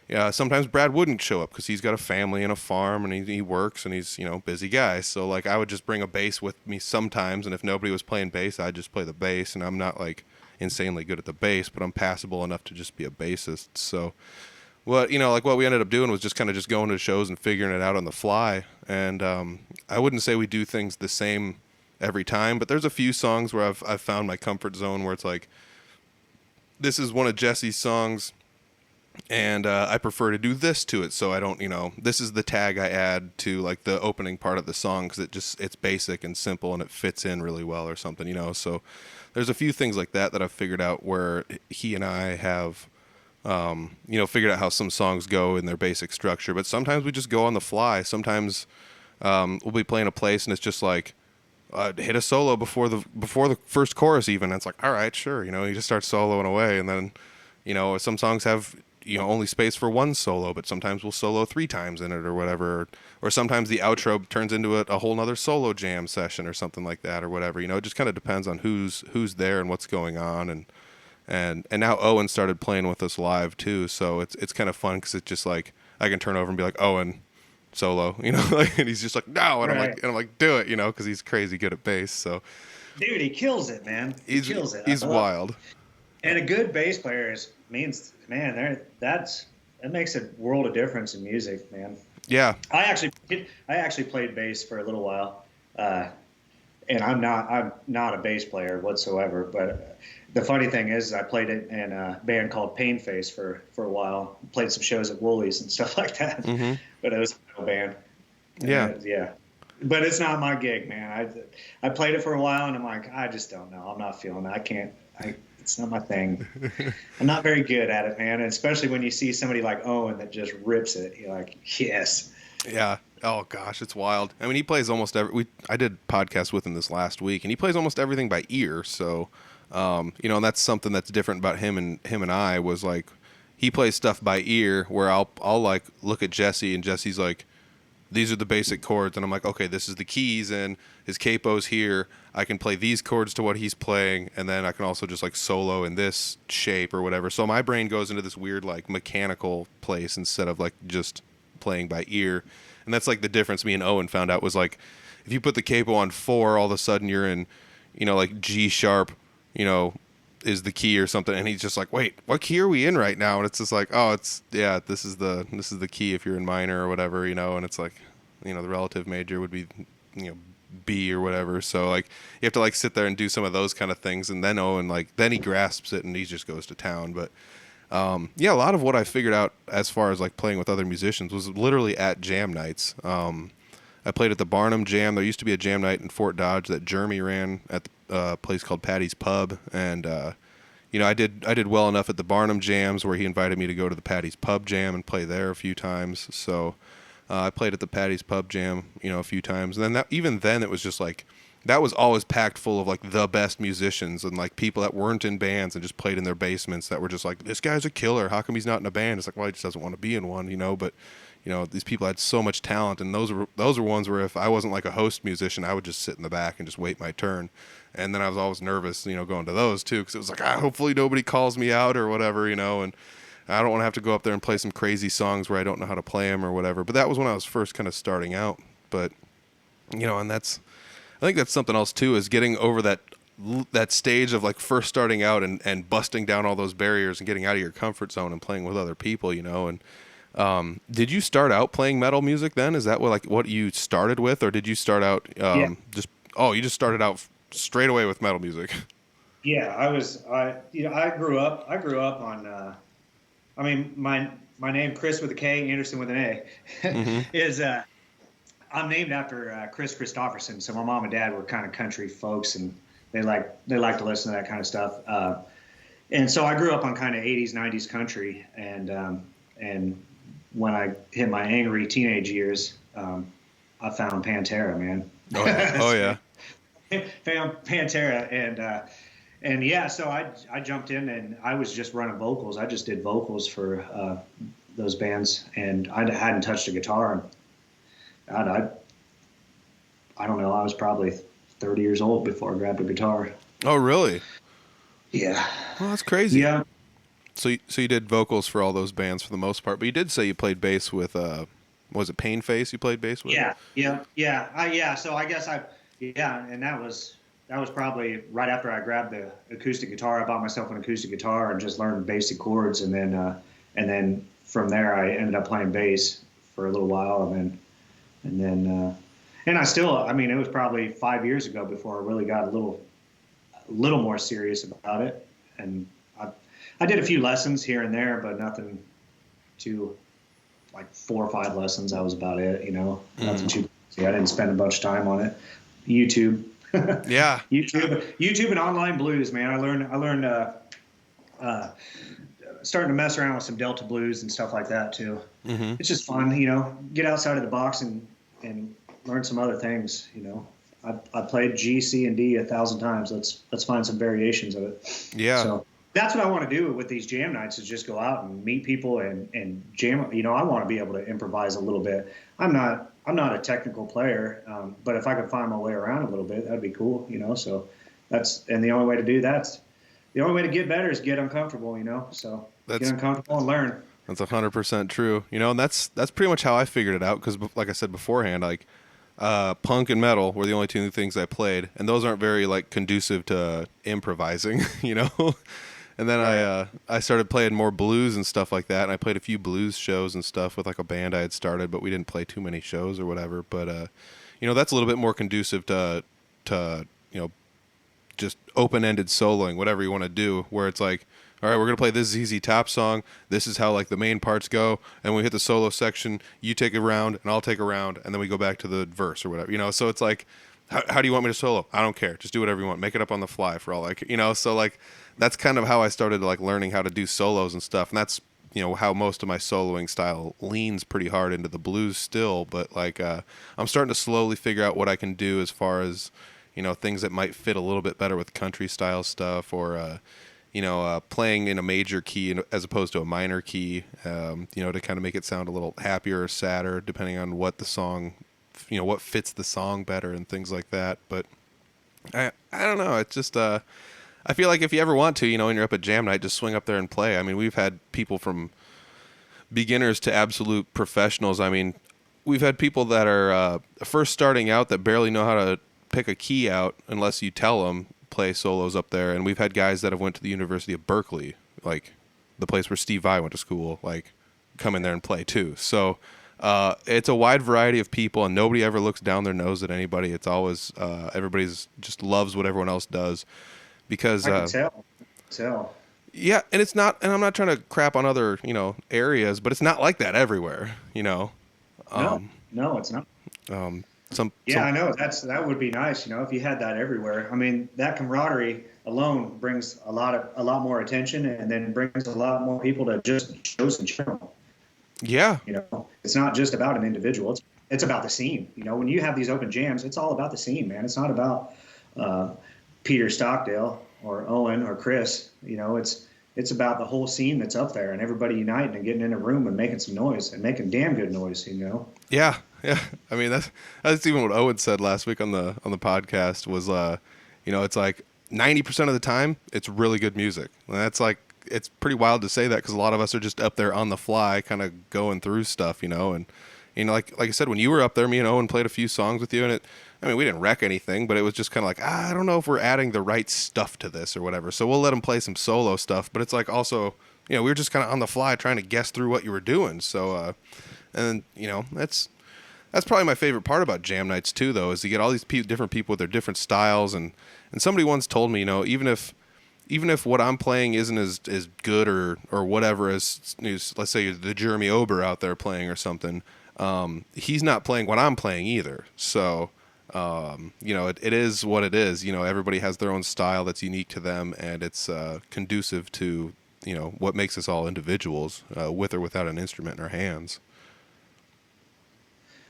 yeah, sometimes Brad wouldn't show up because he's got a family and a farm, and he works, and he's, you know, busy guy. So like I would just bring a bass with me sometimes, and if nobody was playing bass, I'd just play the bass. And I'm not like insanely good at the bass, but I'm passable enough to just be a bassist. So what we ended up doing was just kind of just going to shows and figuring it out on the fly. And I wouldn't say we do things the same every time, but there's a few songs where I've found my comfort zone where it's like, this is one of Jesse's songs. and I prefer to do this to it, so I don't, this is the tag I add to like the opening part of the song because it's basic and simple and it fits in really well or something, So there's a few things like that I've figured out where he and I have, figured out how some songs go in their basic structure. But sometimes we just go on the fly. Sometimes we'll be playing a place and it's just like hit a solo before the first chorus even. And it's like, all right, sure, you just start soloing away, and then some songs have only space for one solo, but sometimes we'll solo 3 times in it or whatever, or sometimes the outro turns into a whole nother solo jam session or something like that or whatever. It just kind of depends on who's there and what's going on. And now Owen started playing with us live too, so it's kind of fun because it's just like I can turn over and be like, Owen, solo, and he's just like, no, and I'm like do it, because he's crazy good at bass. So dude, he kills it, man. He kills it. He's wild. And a good bass player that makes a world of difference in music, man. Yeah. I actually played bass for a little while, and I'm not a bass player whatsoever. But the funny thing is, I played it in a band called Pain Face for a while. Played some shows at Woolies and stuff like that. Mm-hmm. But it was a metal band. Yeah. But it's not my gig, man. I played it for a while, and I'm like, I just don't know. I'm not feeling it. It's not my thing. I'm not very good at it, man. And especially when you see somebody like Owen that just rips it, you're like, yes. Yeah. Oh gosh, it's wild. I mean, he plays almost I did podcasts with him this last week, and he plays almost everything by ear. So, and that's something that's different about him and I was like, he plays stuff by ear where I'll like look at Jesse, and Jesse's like, these are the basic chords, and I'm like, okay, this is the keys, and his capo's here. I can play these chords to what he's playing, and then I can also just like solo in this shape or whatever. So my brain goes into this weird like mechanical place instead of like just playing by ear. And that's like the difference me and Owen found out was like, if you put the capo on 4, all of a sudden you're in, like G sharp, is the key or something, and he's just like, wait, what key are we in right now? And it's just like, oh, this is the key if you're in minor or whatever, and it's like, the relative major would be, B or whatever. So like you have to like sit there and do some of those kind of things, and then Owen then he grasps it and he just goes to town. But a lot of what I figured out as far as like playing with other musicians was literally at jam nights. I played at the Barnum Jam. There used to be a jam night in Fort Dodge that Jeremy ran at the place called Patty's Pub, and I did well enough at the Barnum Jams where he invited me to go to the Patty's Pub Jam and play there a few times. So I played at the Patty's Pub Jam, a few times, and then even then it was just like that was always packed full of like the best musicians and like people that weren't in bands and just played in their basements that were just like, this guy's a killer. How come he's not in a band? It's like, well, he just doesn't want to be in one, But these people had so much talent, and those were ones where if I wasn't like a host musician, I would just sit in the back and just wait my turn. And then I was always nervous, going to those too, because it was like, hopefully nobody calls me out or whatever, and I don't want to have to go up there and play some crazy songs where I don't know how to play them or whatever. But that was when I was first kind of starting out. But, and I think that's something else too, is getting over that stage of like first starting out and busting down all those barriers and getting out of your comfort zone and playing with other people, and did you start out playing metal music then? Is that what you started with, or did you start out you just started out straight away with metal music? Yeah, I grew up on my name, Kris with a K, Anderson with an A, mm-hmm. is I'm named after Kris Kristofferson. So my mom and dad were kind of country folks, and they like to listen to that kind of stuff. And so I grew up on kind of 80s, 90s country, and when I hit my angry teenage years, I found Pantera, man. Oh yeah. Found Pantera, and yeah, so I jumped in and I was just running vocals. I just did vocals for those bands, and I hadn't touched a guitar. I don't know. I was probably 30 years old before I grabbed a guitar. Oh, really? Yeah. Well, that's crazy. Yeah. So you did vocals for all those bands for the most part, but you did say you played bass with was it Pain Face you played bass with? Yeah. So I guess and that was probably right after I grabbed the acoustic guitar. I bought myself an acoustic guitar and just learned basic chords, and then from there I ended up playing bass for a little while, and I still, it was probably 5 years ago before I really got a little more serious about it, and I did a few lessons here and there, but nothing to like 4 or 5 lessons. That was about it, you know. Nothing too crazy. I didn't spend a bunch of time on it. YouTube. Yeah. YouTube and online blues, man. I learned starting to mess around with some Delta blues and stuff like that too. Mm-hmm. It's just fun, you know, get outside of the box and learn some other things, you know. I played G, C, and D 1,000 times. Let's find some variations of it. Yeah. So that's what I want to do with these jam nights, is just go out and meet people and jam. You know, I want to be able to improvise a little bit. I'm not a technical player, but if I could find my way around a little bit, that'd be cool, you know. So and the only way to do that, the only way to get better is get uncomfortable, you know. So get uncomfortable and learn. That's 100% true, you know, and that's pretty much how I figured it out. Because like I said beforehand, like punk and metal were the only two things I played, and those aren't very like conducive to improvising, you know. And then I started playing more blues and stuff like that, and I played a few blues shows and stuff with like a band I had started, but we didn't play too many shows or whatever. But you know, that's a little bit more conducive to you know, just open-ended soloing, whatever you want to do, where it's like, all right, we're gonna play this ZZ Top song. This is how like the main parts go, and when we hit the solo section, you take a round and I'll take a round, and then we go back to the verse or whatever, you know. So it's like, how do you want me to solo? I don't care. Just do whatever you want. Make it up on the fly for all like, you know. So like, that's kind of how I started like learning how to do solos and stuff, and that's, you know, how most of my soloing style leans pretty hard into the blues still. But like, I'm starting to slowly figure out what I can do as far as, you know, things that might fit a little bit better with country style stuff, or you know, playing in a major key as opposed to a minor key, you know, to kind of make it sound a little happier or sadder, depending on what the song, you know, what fits the song better and things like that. But I don't know. It's just, I feel like if you ever want to, you know, when you're up at jam night, just swing up there and play. I mean, we've had people from beginners to absolute professionals. I mean, we've had people that are first starting out that barely know how to pick a key out unless you tell them, play solos up there. And we've had guys that have went to the University of Berkeley, like the place where Steve Vai went to school, like come in there and play too. So it's a wide variety of people, and nobody ever looks down their nose at anybody. It's always everybody's just loves what everyone else does, because I can tell. Yeah, and it's not, and I'm not trying to crap on other, you know, areas, but it's not like that everywhere, you know. No, it's not. I know that would be nice, you know, if you had that everywhere. I mean, that camaraderie alone brings a lot more attention, and then brings a lot more people to just shows in general. Yeah, you know, it's not just about an individual; it's about the scene. You know, when you have these open jams, it's all about the scene, man. It's not about Peter Stockdale or Owen or Kris. You know, it's about the whole scene that's up there, and everybody uniting and getting in a room and making some noise, and making damn good noise. You know. Yeah. I mean, that's even what Owen said last week on the podcast was, you know, it's like 90% of the time it's really good music. And that's like, it's pretty wild to say that, because a lot of us are just up there on the fly, kind of going through stuff, you know. And you know, like I said, when you were up there, me and Owen played a few songs with you, and I mean, we didn't wreck anything, but it was just kind of like, I don't know if we're adding the right stuff to this or whatever. So we'll let him play some solo stuff, but it's like also, you know, we were just kind of on the fly trying to guess through what you were doing. So, and you know, that's probably my favorite part about jam nights too, though, is you get all these different people with their different styles. And somebody once told me, you know, even if what I'm playing isn't as good or whatever as, let's say, the Jeremy Ober out there playing or something, he's not playing what I'm playing either. So, you know, it is what it is. You know, everybody has their own style that's unique to them, and it's conducive to, you know, what makes us all individuals, with or without an instrument in our hands.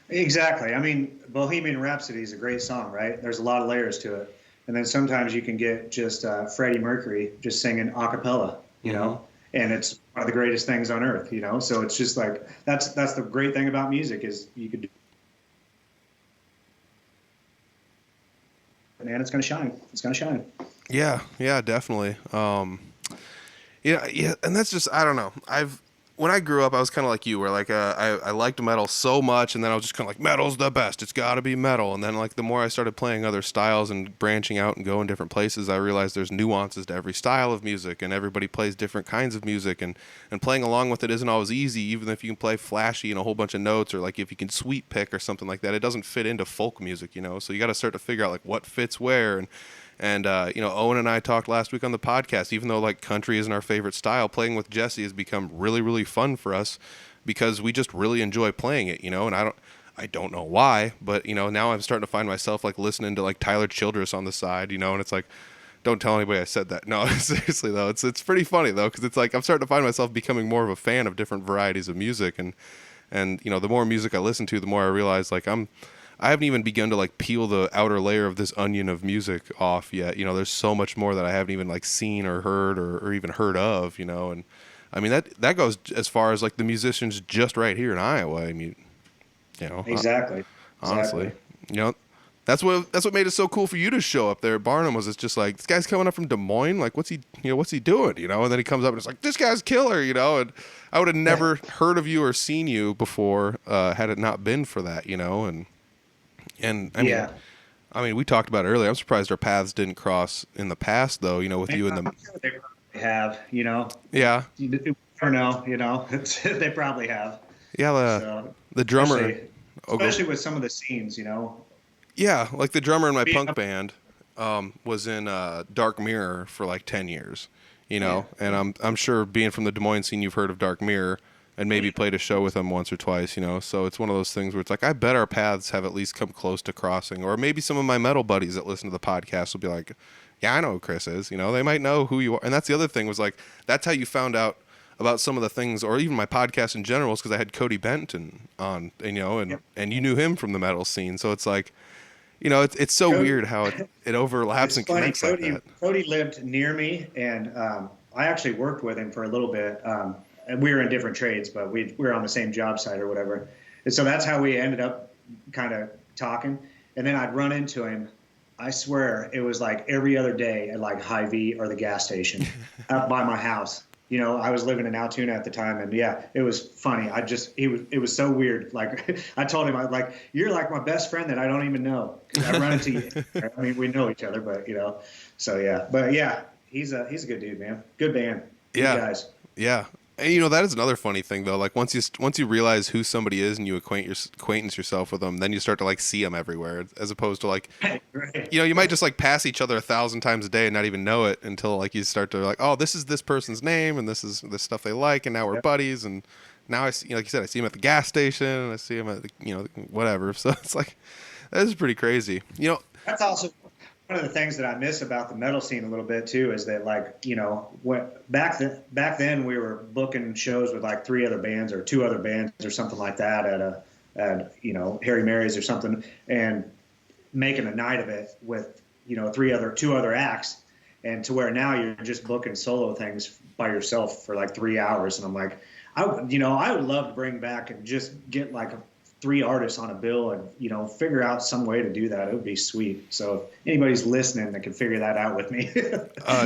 Exactly. I mean, Bohemian Rhapsody is a great song, right? There's a lot of layers to it. And then sometimes you can get just Freddie Mercury just singing a cappella, you know, and it's one of the greatest things on earth, you know? So it's just like, that's the great thing about music, is you could do, and it's going to shine. It's going to shine. Yeah, definitely. Yeah. And that's just, I don't know. When I grew up, I was kind of like you, where like I liked metal so much, and then I was just kind of like, metal's the best. It's got to be metal. And then like the more I started playing other styles and branching out and going different places, I realized there's nuances to every style of music, and everybody plays different kinds of music, and playing along with it isn't always easy, even if you can play flashy and a whole bunch of notes, or like if you can sweep pick or something like that. It doesn't fit into folk music, you know. So you got to start to figure out like what fits where, and And, Owen and I talked last week on the podcast, even though like country isn't our favorite style, playing with Jesse has become really, really fun for us because we just really enjoy playing it, and I don't know why, but now I'm starting to find myself like listening to like Tyler Childress on the side, and it's like, don't tell anybody I said that. No, seriously though, it's pretty funny though, because it's like I'm starting to find myself becoming more of a fan of different varieties of music, and the more music I listen to, the more I realize like I haven't even begun to like peel the outer layer of this onion of music off yet. There's so much more that I haven't even like seen or heard or even heard of, and I mean that goes as far as like the musicians just right here in Iowa. I mean, Exactly. honestly, that's what made it so cool for you to show up there at Barnum. Was it's just like, this guy's coming up from Des Moines, like what's he doing, and then he comes up and it's like, this guy's killer, and I would have never heard of you or seen you before had it not been for that, and I mean we talked about it earlier. I'm surprised our paths didn't cross in the past though, with you and the They probably have, yeah you never know, they probably have. yeah So, the drummer especially with some of the scenes, Yeah, like the drummer in my punk band was in Dark Mirror for like 10 years, and I'm sure being from the Des Moines scene, you've heard of Dark Mirror and maybe played a show with them once or twice, so it's one of those things where it's like, I bet our paths have at least come close to crossing, or maybe some of my metal buddies that listen to the podcast will be like, yeah, I know who Kris is, they might know who you are. And that's the other thing was like, that's how you found out about some of the things, or even my podcast in general, is because I had Cody Benton on, and you knew him from the metal scene. So it's like, it's so Cody, weird how it overlaps and connects like that. Cody lived near me, and I actually worked with him for a little bit. And we were in different trades, but we were on the same job site or whatever. And so that's how we ended up kind of talking. And then I'd run into him. I swear it was like every other day at like Hy-Vee or the gas station up by my house. I was living in Altoona at the time, and yeah, it was funny. It was so weird. Like I told him, you're like my best friend that I don't even know. I run into you. I mean, we know each other, but so yeah. But yeah, he's a good dude, man. Good band. Good guys. Yeah. And that is another funny thing though. Like once you realize who somebody is and you acquaintance yourself with them, then you start to like see them everywhere, as opposed to like, right. you might just like pass each other 1,000 times a day and not even know it until like you start to like, oh, this is this person's name and this is the stuff they like, and now we're buddies, and now I see, like you said, I see him at the gas station and I see him at whatever. So it's like, that is pretty crazy. That's also one of the things that I miss about the metal scene a little bit too, is that like, back then we were booking shows with like 3 other bands or 2 other bands or something like that at Harry Mary's or something, and making a night of it with, 2 other acts, and to where now you're just booking solo things by yourself for like 3 hours. And I'm like, I would love to bring back and just get like 3 artists on a bill and, figure out some way to do that. It would be sweet. So if anybody's listening that can figure that out with me,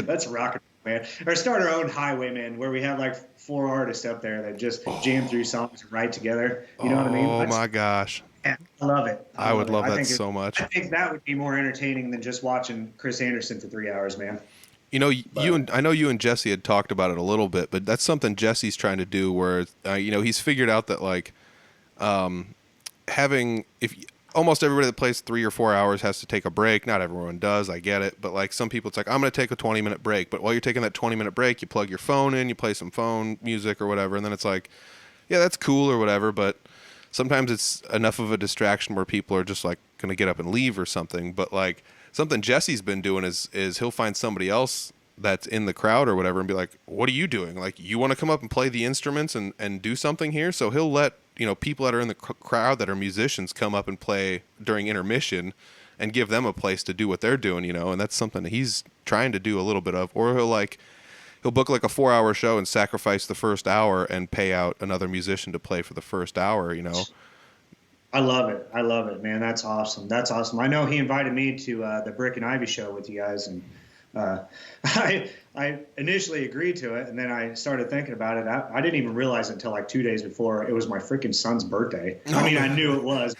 that's rocking, man. Or start our own Highwaymen where we have like 4 artists up there that just jam through songs and write together. You know what I mean? Oh my gosh. Yeah, I love it. I would love that so much. I think that would be more entertaining than just watching Kris Anderson for 3 hours, man. I know you and Jesse had talked about it a little bit, but that's something Jesse's trying to do where, he's figured out that like, if almost everybody that plays 3 or 4 hours has to take a break. Not everyone does, I get it, but like some people, it's like, I'm going to take a 20-minute break. But while you're taking that 20-minute break, you plug your phone in, you play some phone music or whatever, and then it's like, yeah, that's cool or whatever. But sometimes it's enough of a distraction where people are just like going to get up and leave or something. But like something Jesse's been doing is he'll find somebody else that's in the crowd or whatever and be like, what are you doing? Like, you want to come up and play the instruments and do something here? So he'll let people that are in the crowd that are musicians come up and play during intermission and give them a place to do what they're doing, and that's something that he's trying to do a little bit of. Or he'll book like a 4-hour show and sacrifice the first hour and pay out another musician to play for the first hour, I love it, man. That's awesome. I know he invited me to the Brick and Ivy show with you guys, and I initially agreed to it, and then I started thinking about it. I didn't even realize it until like 2 days before it was my freaking son's birthday. I mean, I knew it was.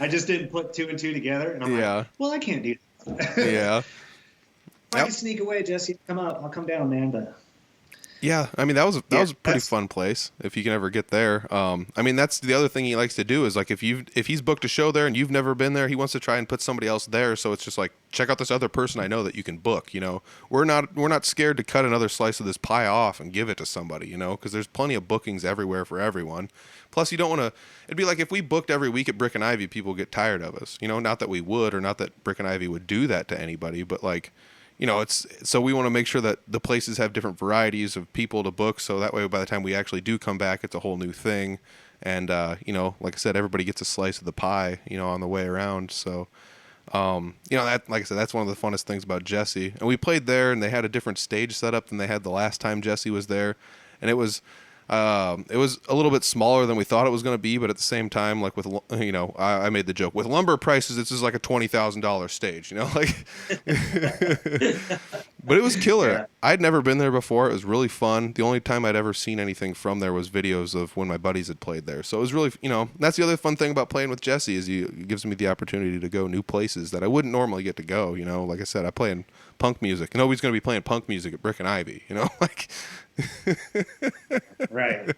I just didn't put 2 and 2 together, and I'm like, well, I can't do that. Yeah. I can sneak away, Jesse. Come up. I'll come down, man. But Yeah, I mean that was a pretty fun place if you can ever get there. I mean that's the other thing he likes to do is like if he's booked a show there and you've never been there, he wants to try and put somebody else there. So it's just like check out this other person I know that you can book. You know, we're not scared to cut another slice of this pie off and give it to somebody. You know, because there's plenty of bookings everywhere for everyone. Plus, you don't want to. It'd be like if we booked every week at Brick and Ivy, people get tired of us. You know, not that we would or not that Brick and Ivy would do that to anybody, but like. You know, it's so we want to make sure that the places have different varieties of people to book. So that way, by the time we actually do come back, it's a whole new thing. And, you know, like I said, everybody gets a slice of the pie, you know, on the way around. So, you know, that, like I said, that's one of the funnest things about Jesse. And we played there and they had a different stage setup than they had the last time Jesse was there. And it was a little bit smaller than we thought it was going to be, but at the same time, like with, you know, I made the joke with lumber prices, this is like a $20,000 stage, you know, like, but it was killer. Yeah. I'd never been there before. It was really fun. The only time I'd ever seen anything from there was videos of when my buddies had played there. So it was really, you know, that's the other fun thing about playing with Jesse is it gives me the opportunity to go new places that I wouldn't normally get to go. You know, like I said, I play in punk music and nobody's going to be playing punk music at Brick and Ivy, you know, like, right.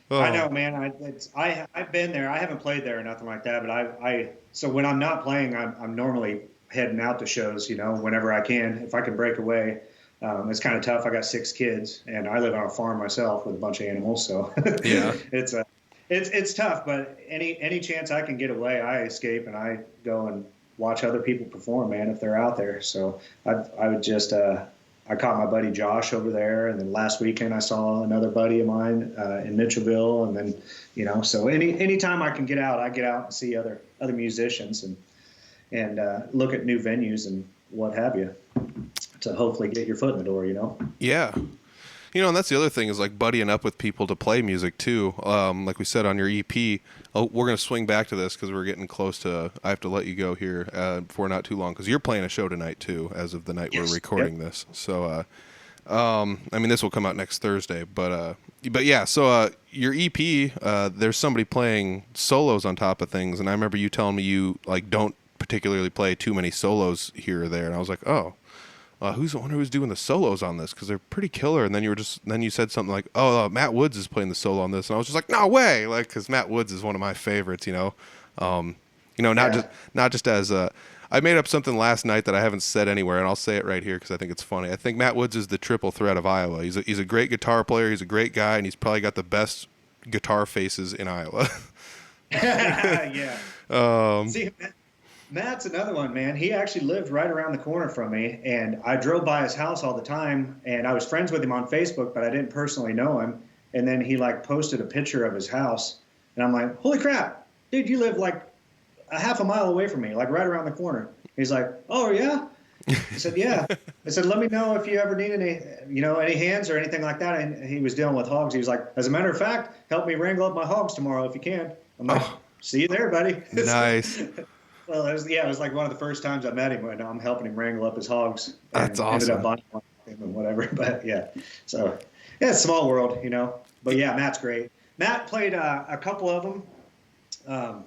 Oh. I know, man. I've been there. I haven't played there or nothing like that, but so when I'm not playing, I'm normally heading out to shows, you know, whenever I can, if I can break away. It's kind of tough. I got 6 kids and I live on a farm myself with a bunch of animals. So yeah, it's tough, but any chance I can get away, I escape and I go and watch other people perform, man, if they're out there. So I would just, I caught my buddy Josh over there, and then last weekend I saw another buddy of mine in Mitchellville, and then, you know, so anytime I can get out, I get out and see other musicians and look at new venues and what have you to hopefully get your foot in the door, you know? Yeah. You know, and that's the other thing is like buddying up with people to play music too. Like we said on your EP, we're going to swing back to this because we're getting close to, I have to let you go here for not too long because you're playing a show tonight too, as of the night we're recording this. So, I mean, this will come out next Thursday, but yeah, so your EP, there's somebody playing solos on top of things. And I remember you telling me you like don't particularly play too many solos here or there. And I was like, oh. I wonder who's doing the solos on this because they're pretty killer. And then you said something like, "Oh, Matt Woods is playing the solo on this," and I was just like, "No way!" Like, because Matt Woods is one of my favorites, you know. Not just as I made up something last night that I haven't said anywhere, and I'll say it right here because I think it's funny. I think Matt Woods is the triple threat of Iowa. He's a great guitar player. He's a great guy, and he's probably got the best guitar faces in Iowa. Yeah. See, Matt's another one, man. He actually lived right around the corner from me, and I drove by his house all the time, and I was friends with him on Facebook, but I didn't personally know him. And then he like posted a picture of his house, and I'm like, holy crap, dude, you live like a half a mile away from me, like right around the corner. He's like, oh yeah? I said, yeah. I said, let me know if you ever need any hands or anything like that. And he was dealing with hogs. He was like, as a matter of fact, help me wrangle up my hogs tomorrow if you can. I'm like, see you there, buddy. Nice. Well, it was like one of the first times I met him when I'm helping him wrangle up his hogs. That's awesome. Ended up buying one and whatever, but yeah. So yeah, it's a small world, you know. But yeah, Matt's great. Matt played a couple of them,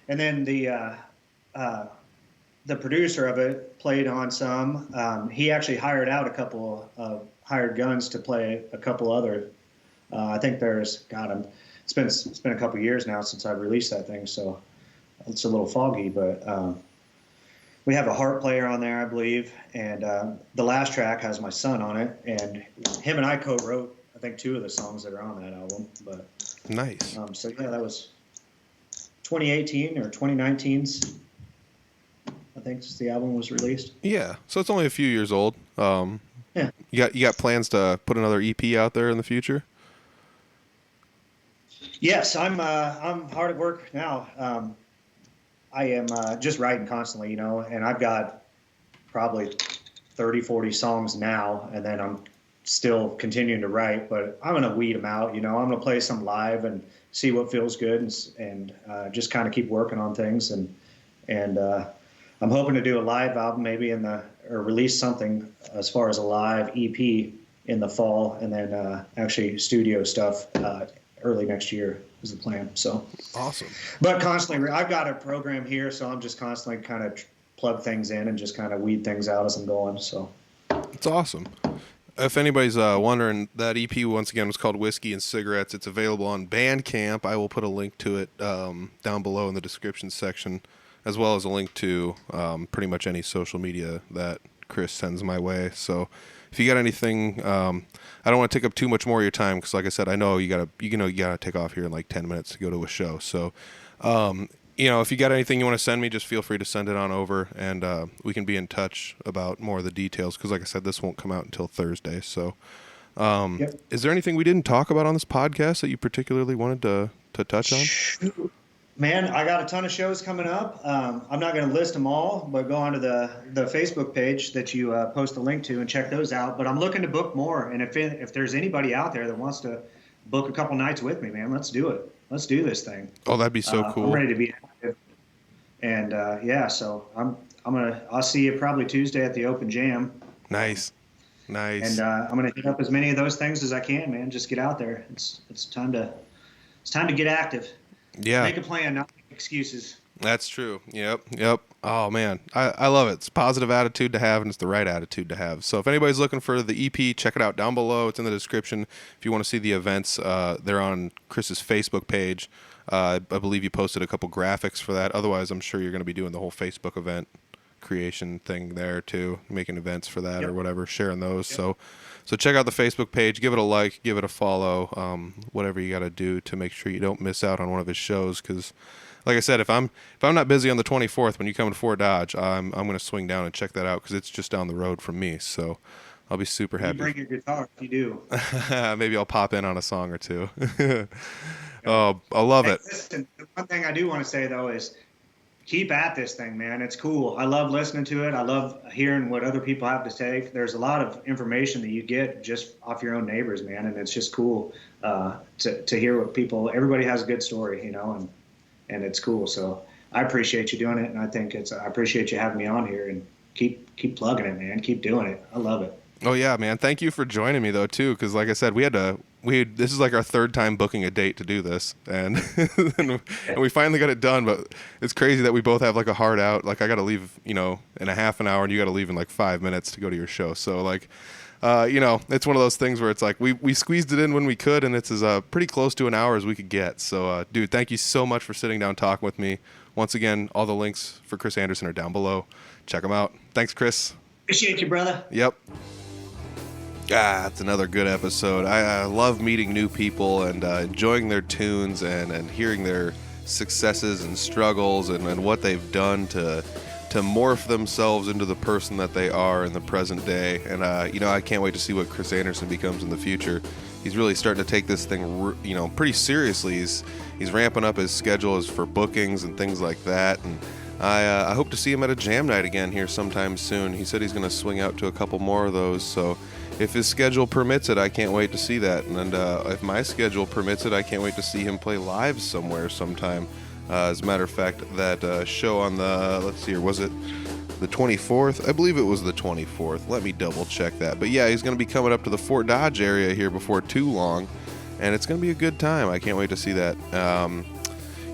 and then the producer of it played on some. He actually hired out a couple of hired guns to play a couple other. I think it's been a couple of years now since I've released that thing, so. It's a little foggy, but we have a harp player on there, I believe, and the last track has my son on it, and him and I co-wrote, I think, 2 of the songs that are on that album. But nice. So yeah, that was 2018 or 2019's. I think the album was released. Yeah, so it's only a few years old. Yeah. You got plans to put another EP out there in the future? Yes, I'm hard at work now. I am just writing constantly, you know, and I've got probably 30, 40 songs now, and then I'm still continuing to write, but I'm going to weed them out, you know. I'm going to play some live and see what feels good and just kind of keep working on things. And I'm hoping to do a live album maybe or release something as far as a live EP in the fall, and then actually studio stuff early next year is the plan. So awesome. But constantly, I've got a program here, so I'm just constantly kind of plug things in and just kind of weed things out as I'm going. So it's awesome. If anybody's wondering, that EP once again was called Whiskey and Cigarettes. It's available on Bandcamp. I will put a link to it down below in the description section, as well as a link to pretty much any social media that Kris sends my way. So if you got anything, I don't want to take up too much more of your time because, like I said, I know you gotta take off here in like 10 minutes to go to a show. So if you got anything you want to send me, just feel free to send it on over, and we can be in touch about more of the details. Because, like I said, this won't come out until Thursday. So, Yep. Is there anything we didn't talk about on this podcast that you particularly wanted to touch on? Shoot. Man, I got a ton of shows coming up. I'm not going to list them all, but go onto the Facebook page that you post a link to and check those out. But I'm looking to book more, and if there's anybody out there that wants to book a couple nights with me, man, let's do it. Let's do this thing. Oh, that'd be so cool. I'm ready to be active. And so I'll see you probably Tuesday at the Open Jam. Nice. And I'm gonna hit up as many of those things as I can, man. Just get out there. It's time to get active. Yeah. Make a plan, not make excuses. That's true. Yep. Oh, man. I love it. It's a positive attitude to have, and it's the right attitude to have. So if anybody's looking for the EP, check it out down below. It's in the description. If you want to see the events, they're on Kris's Facebook page. I believe you posted a couple graphics for that. Otherwise, I'm sure you're going to be doing the whole Facebook event creation thing there, too, making events for that or whatever, sharing those. Yep. So check out the Facebook page. Give it a like. Give it a follow. Whatever you got to do to make sure you don't miss out on one of his shows, because like I said, if I'm not busy on the 24th when you come to Fort Dodge, I'm going to swing down and check that out because it's just down the road from me. So I'll be super happy. You bring your guitar if you do. Maybe I'll pop in on a song or two. Oh, I love it. Listen, the one thing I do want to say though is keep at this thing, man. It's cool. I love listening to it. I love hearing what other people have to say. There's a lot of information that you get just off your own neighbors, man, and it's just cool to hear what everybody has a good story, and it's cool. So I appreciate you doing it, and I appreciate you having me on here, and keep plugging it, man. Keep doing it. I love it. Oh yeah, man. Thank you for joining me though too, because like I said, this is like our third time booking a date to do this, and and we finally got it done. But it's crazy that we both have like a hard out. Like I got to leave, in a half an hour, and you got to leave in like 5 minutes to go to your show. So like, it's one of those things where it's like we squeezed it in when we could, and it's as pretty close to an hour as we could get. So dude, thank you so much for sitting down talking with me. Once again, all the links for Kris Anderson are down below. Check them out. Thanks, Kris. Appreciate you, brother. Yep. It's another good episode. I love meeting new people and enjoying their tunes and hearing their successes and struggles and what they've done to morph themselves into the person that they are in the present day. And, I can't wait to see what Kris Anderson becomes in the future. He's really starting to take this thing, pretty seriously. He's ramping up his schedule for bookings and things like that. And I hope to see him at a jam night again here sometime soon. He said he's going to swing out to a couple more of those. So if his schedule permits it, I can't wait to see that. And if my schedule permits it, I can't wait to see him play live somewhere sometime. As a matter of fact, that show on let's see here, was it the 24th? I believe it was the 24th. Let me double check that. But yeah, he's going to be coming up to the Fort Dodge area here before too long, and it's going to be a good time. I can't wait to see that.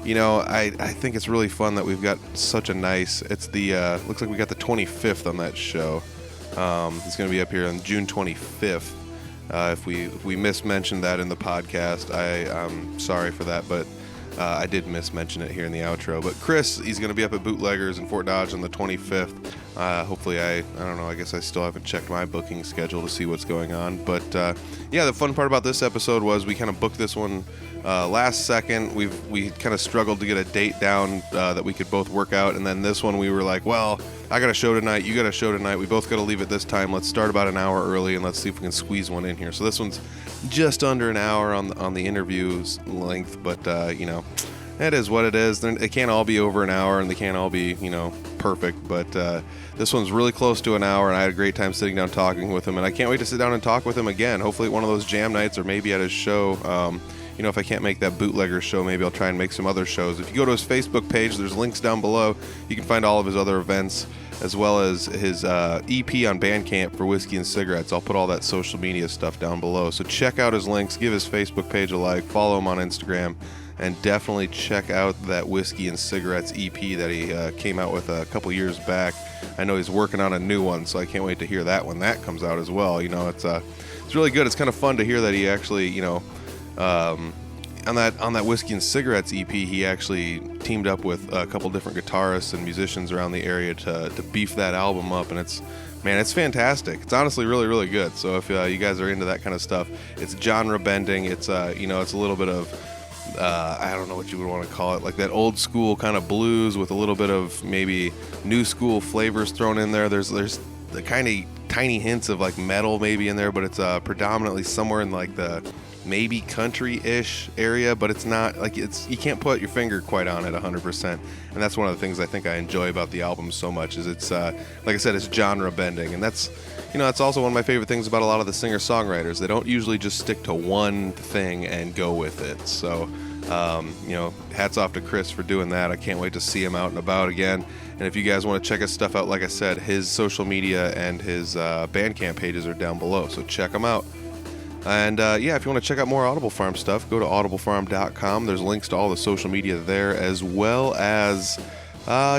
I think it's really fun that we've got such a nice, looks like we got the 25th on that show. It's going to be up here on June 25th. If we mismentioned that in the podcast, I'm sorry for that, but I did mismention it here in the outro. But Kris, he's going to be up at Bootleggers in Fort Dodge on the 25th. Hopefully, I don't know, I guess I still haven't checked my booking schedule to see what's going on. But yeah, the fun part about this episode was we kind of booked this one last second. We kind of struggled to get a date down that we could both work out. And then this one we were like, well, I got a show tonight, you got a show tonight, we both got to leave at this time. Let's start about an hour early and let's see if we can squeeze one in here. So this one's just under an hour on the interview's length, but it is what it is. It can't all be over an hour and they can't all be perfect, but this one's really close to an hour, and I had a great time sitting down talking with him, and I can't wait to sit down and talk with him again, hopefully at one of those jam nights or maybe at his show. If I can't make that Bootlegger show, maybe I'll try and make some other shows. If you go to his Facebook page, there's links down below. You can find all of his other events, as well as his EP on Bandcamp for Whiskey and Cigarettes. I'll put all that social media stuff down below. So check out his links, give his Facebook page a like, follow him on Instagram, and definitely check out that Whiskey and Cigarettes EP that he came out with a couple years back. I know he's working on a new one, so I can't wait to hear that when that comes out as well. You know, it's really good. It's kind of fun to hear that he actually, you know, on that Whiskey and Cigarettes EP, he actually teamed up with a couple different guitarists and musicians around the area to beef that album up, and it's fantastic. It's honestly really, really good. So if you guys are into that kind of stuff, it's genre bending. It's you know, it's a little bit of I don't know what you would want to call it, like that old school kind of blues with a little bit of maybe new school flavors thrown in there. There's the kind of tiny hints of like metal maybe in there, but it's predominantly somewhere in like the maybe country-ish area, but it's not like you can't put your finger quite on it 100%. And that's one of the things I think I enjoy about the album so much is it's like I said, it's genre bending, and that's, you know, that's also one of my favorite things about a lot of the singer-songwriters. They don't usually just stick to one thing and go with it. So you know, hats off to Kris for doing that. I can't wait to see him out and about again. And if you guys want to check his stuff out, like I said, his social media and his Bandcamp pages are down below, so check them out. And yeah, if you want to check out more Audible Farm stuff, go to audiblefarm.com. There's links to all the social media there, as well as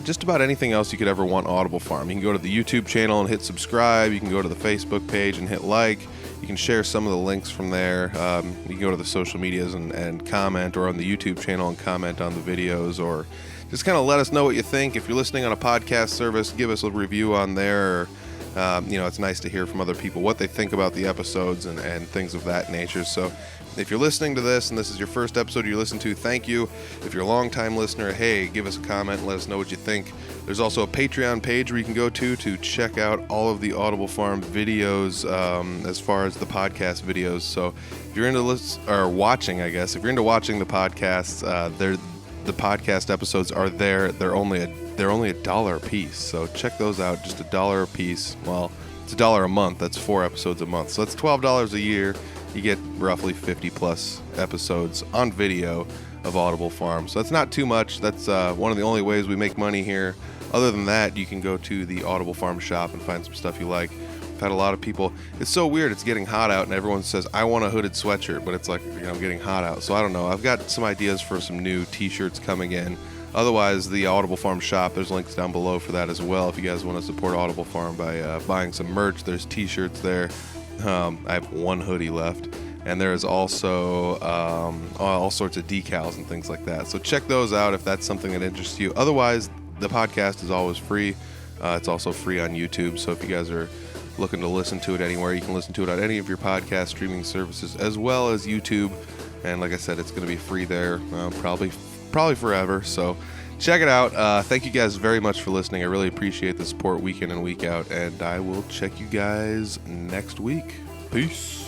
just about anything else you could ever want Audible Farm. You can go to the YouTube channel and hit subscribe. You can go to the Facebook page and hit like. You can share some of the links from there. You can go to the social medias and comment, or on the YouTube channel and comment on the videos, or just kind of let us know what you think. If you're listening on a podcast service, give us a review on there. You know, it's nice to hear from other people what they think about the episodes and things of that nature. So if you're listening to this and this is your first episode you listen to, thank you. If you're a long-time listener, hey, give us a comment and let us know what you think. There's also a Patreon page where you can go to check out all of the Audible Farm videos as far as the podcast videos. So if you're into watching, I guess, if you're into watching the podcasts, the podcast episodes are there. They're only $1 a piece, so check those out. Just $1 a piece. Well, it's $1 a month. That's 4 episodes a month, so that's $12 a year. You get roughly 50 plus episodes on video of Audible Farm, so that's not too much. That's one of the only ways we make money here. Other than that, you can go to the Audible Farm shop and find some stuff you like. I've had a lot of people. It's so weird. It's getting hot out, and everyone says, I want a hooded sweatshirt, but it's like, you know, getting hot out. So I don't know. I've got some ideas for some new t-shirts coming in. Otherwise, the Audible Farm shop, there's links down below for that as well. If you guys want to support Audible Farm by buying some merch, there's t-shirts there. I have one hoodie left. And there is also all sorts of decals and things like that. So check those out if that's something that interests you. Otherwise, the podcast is always free. It's also free on YouTube. So if you guys are looking to listen to it anywhere, you can listen to it on any of your podcast streaming services as well as YouTube. And like I said, it's going to be free there probably forever. So check it out. Thank you guys very much for listening. I really appreciate the support week in and week out. And I will check you guys next week. Peace.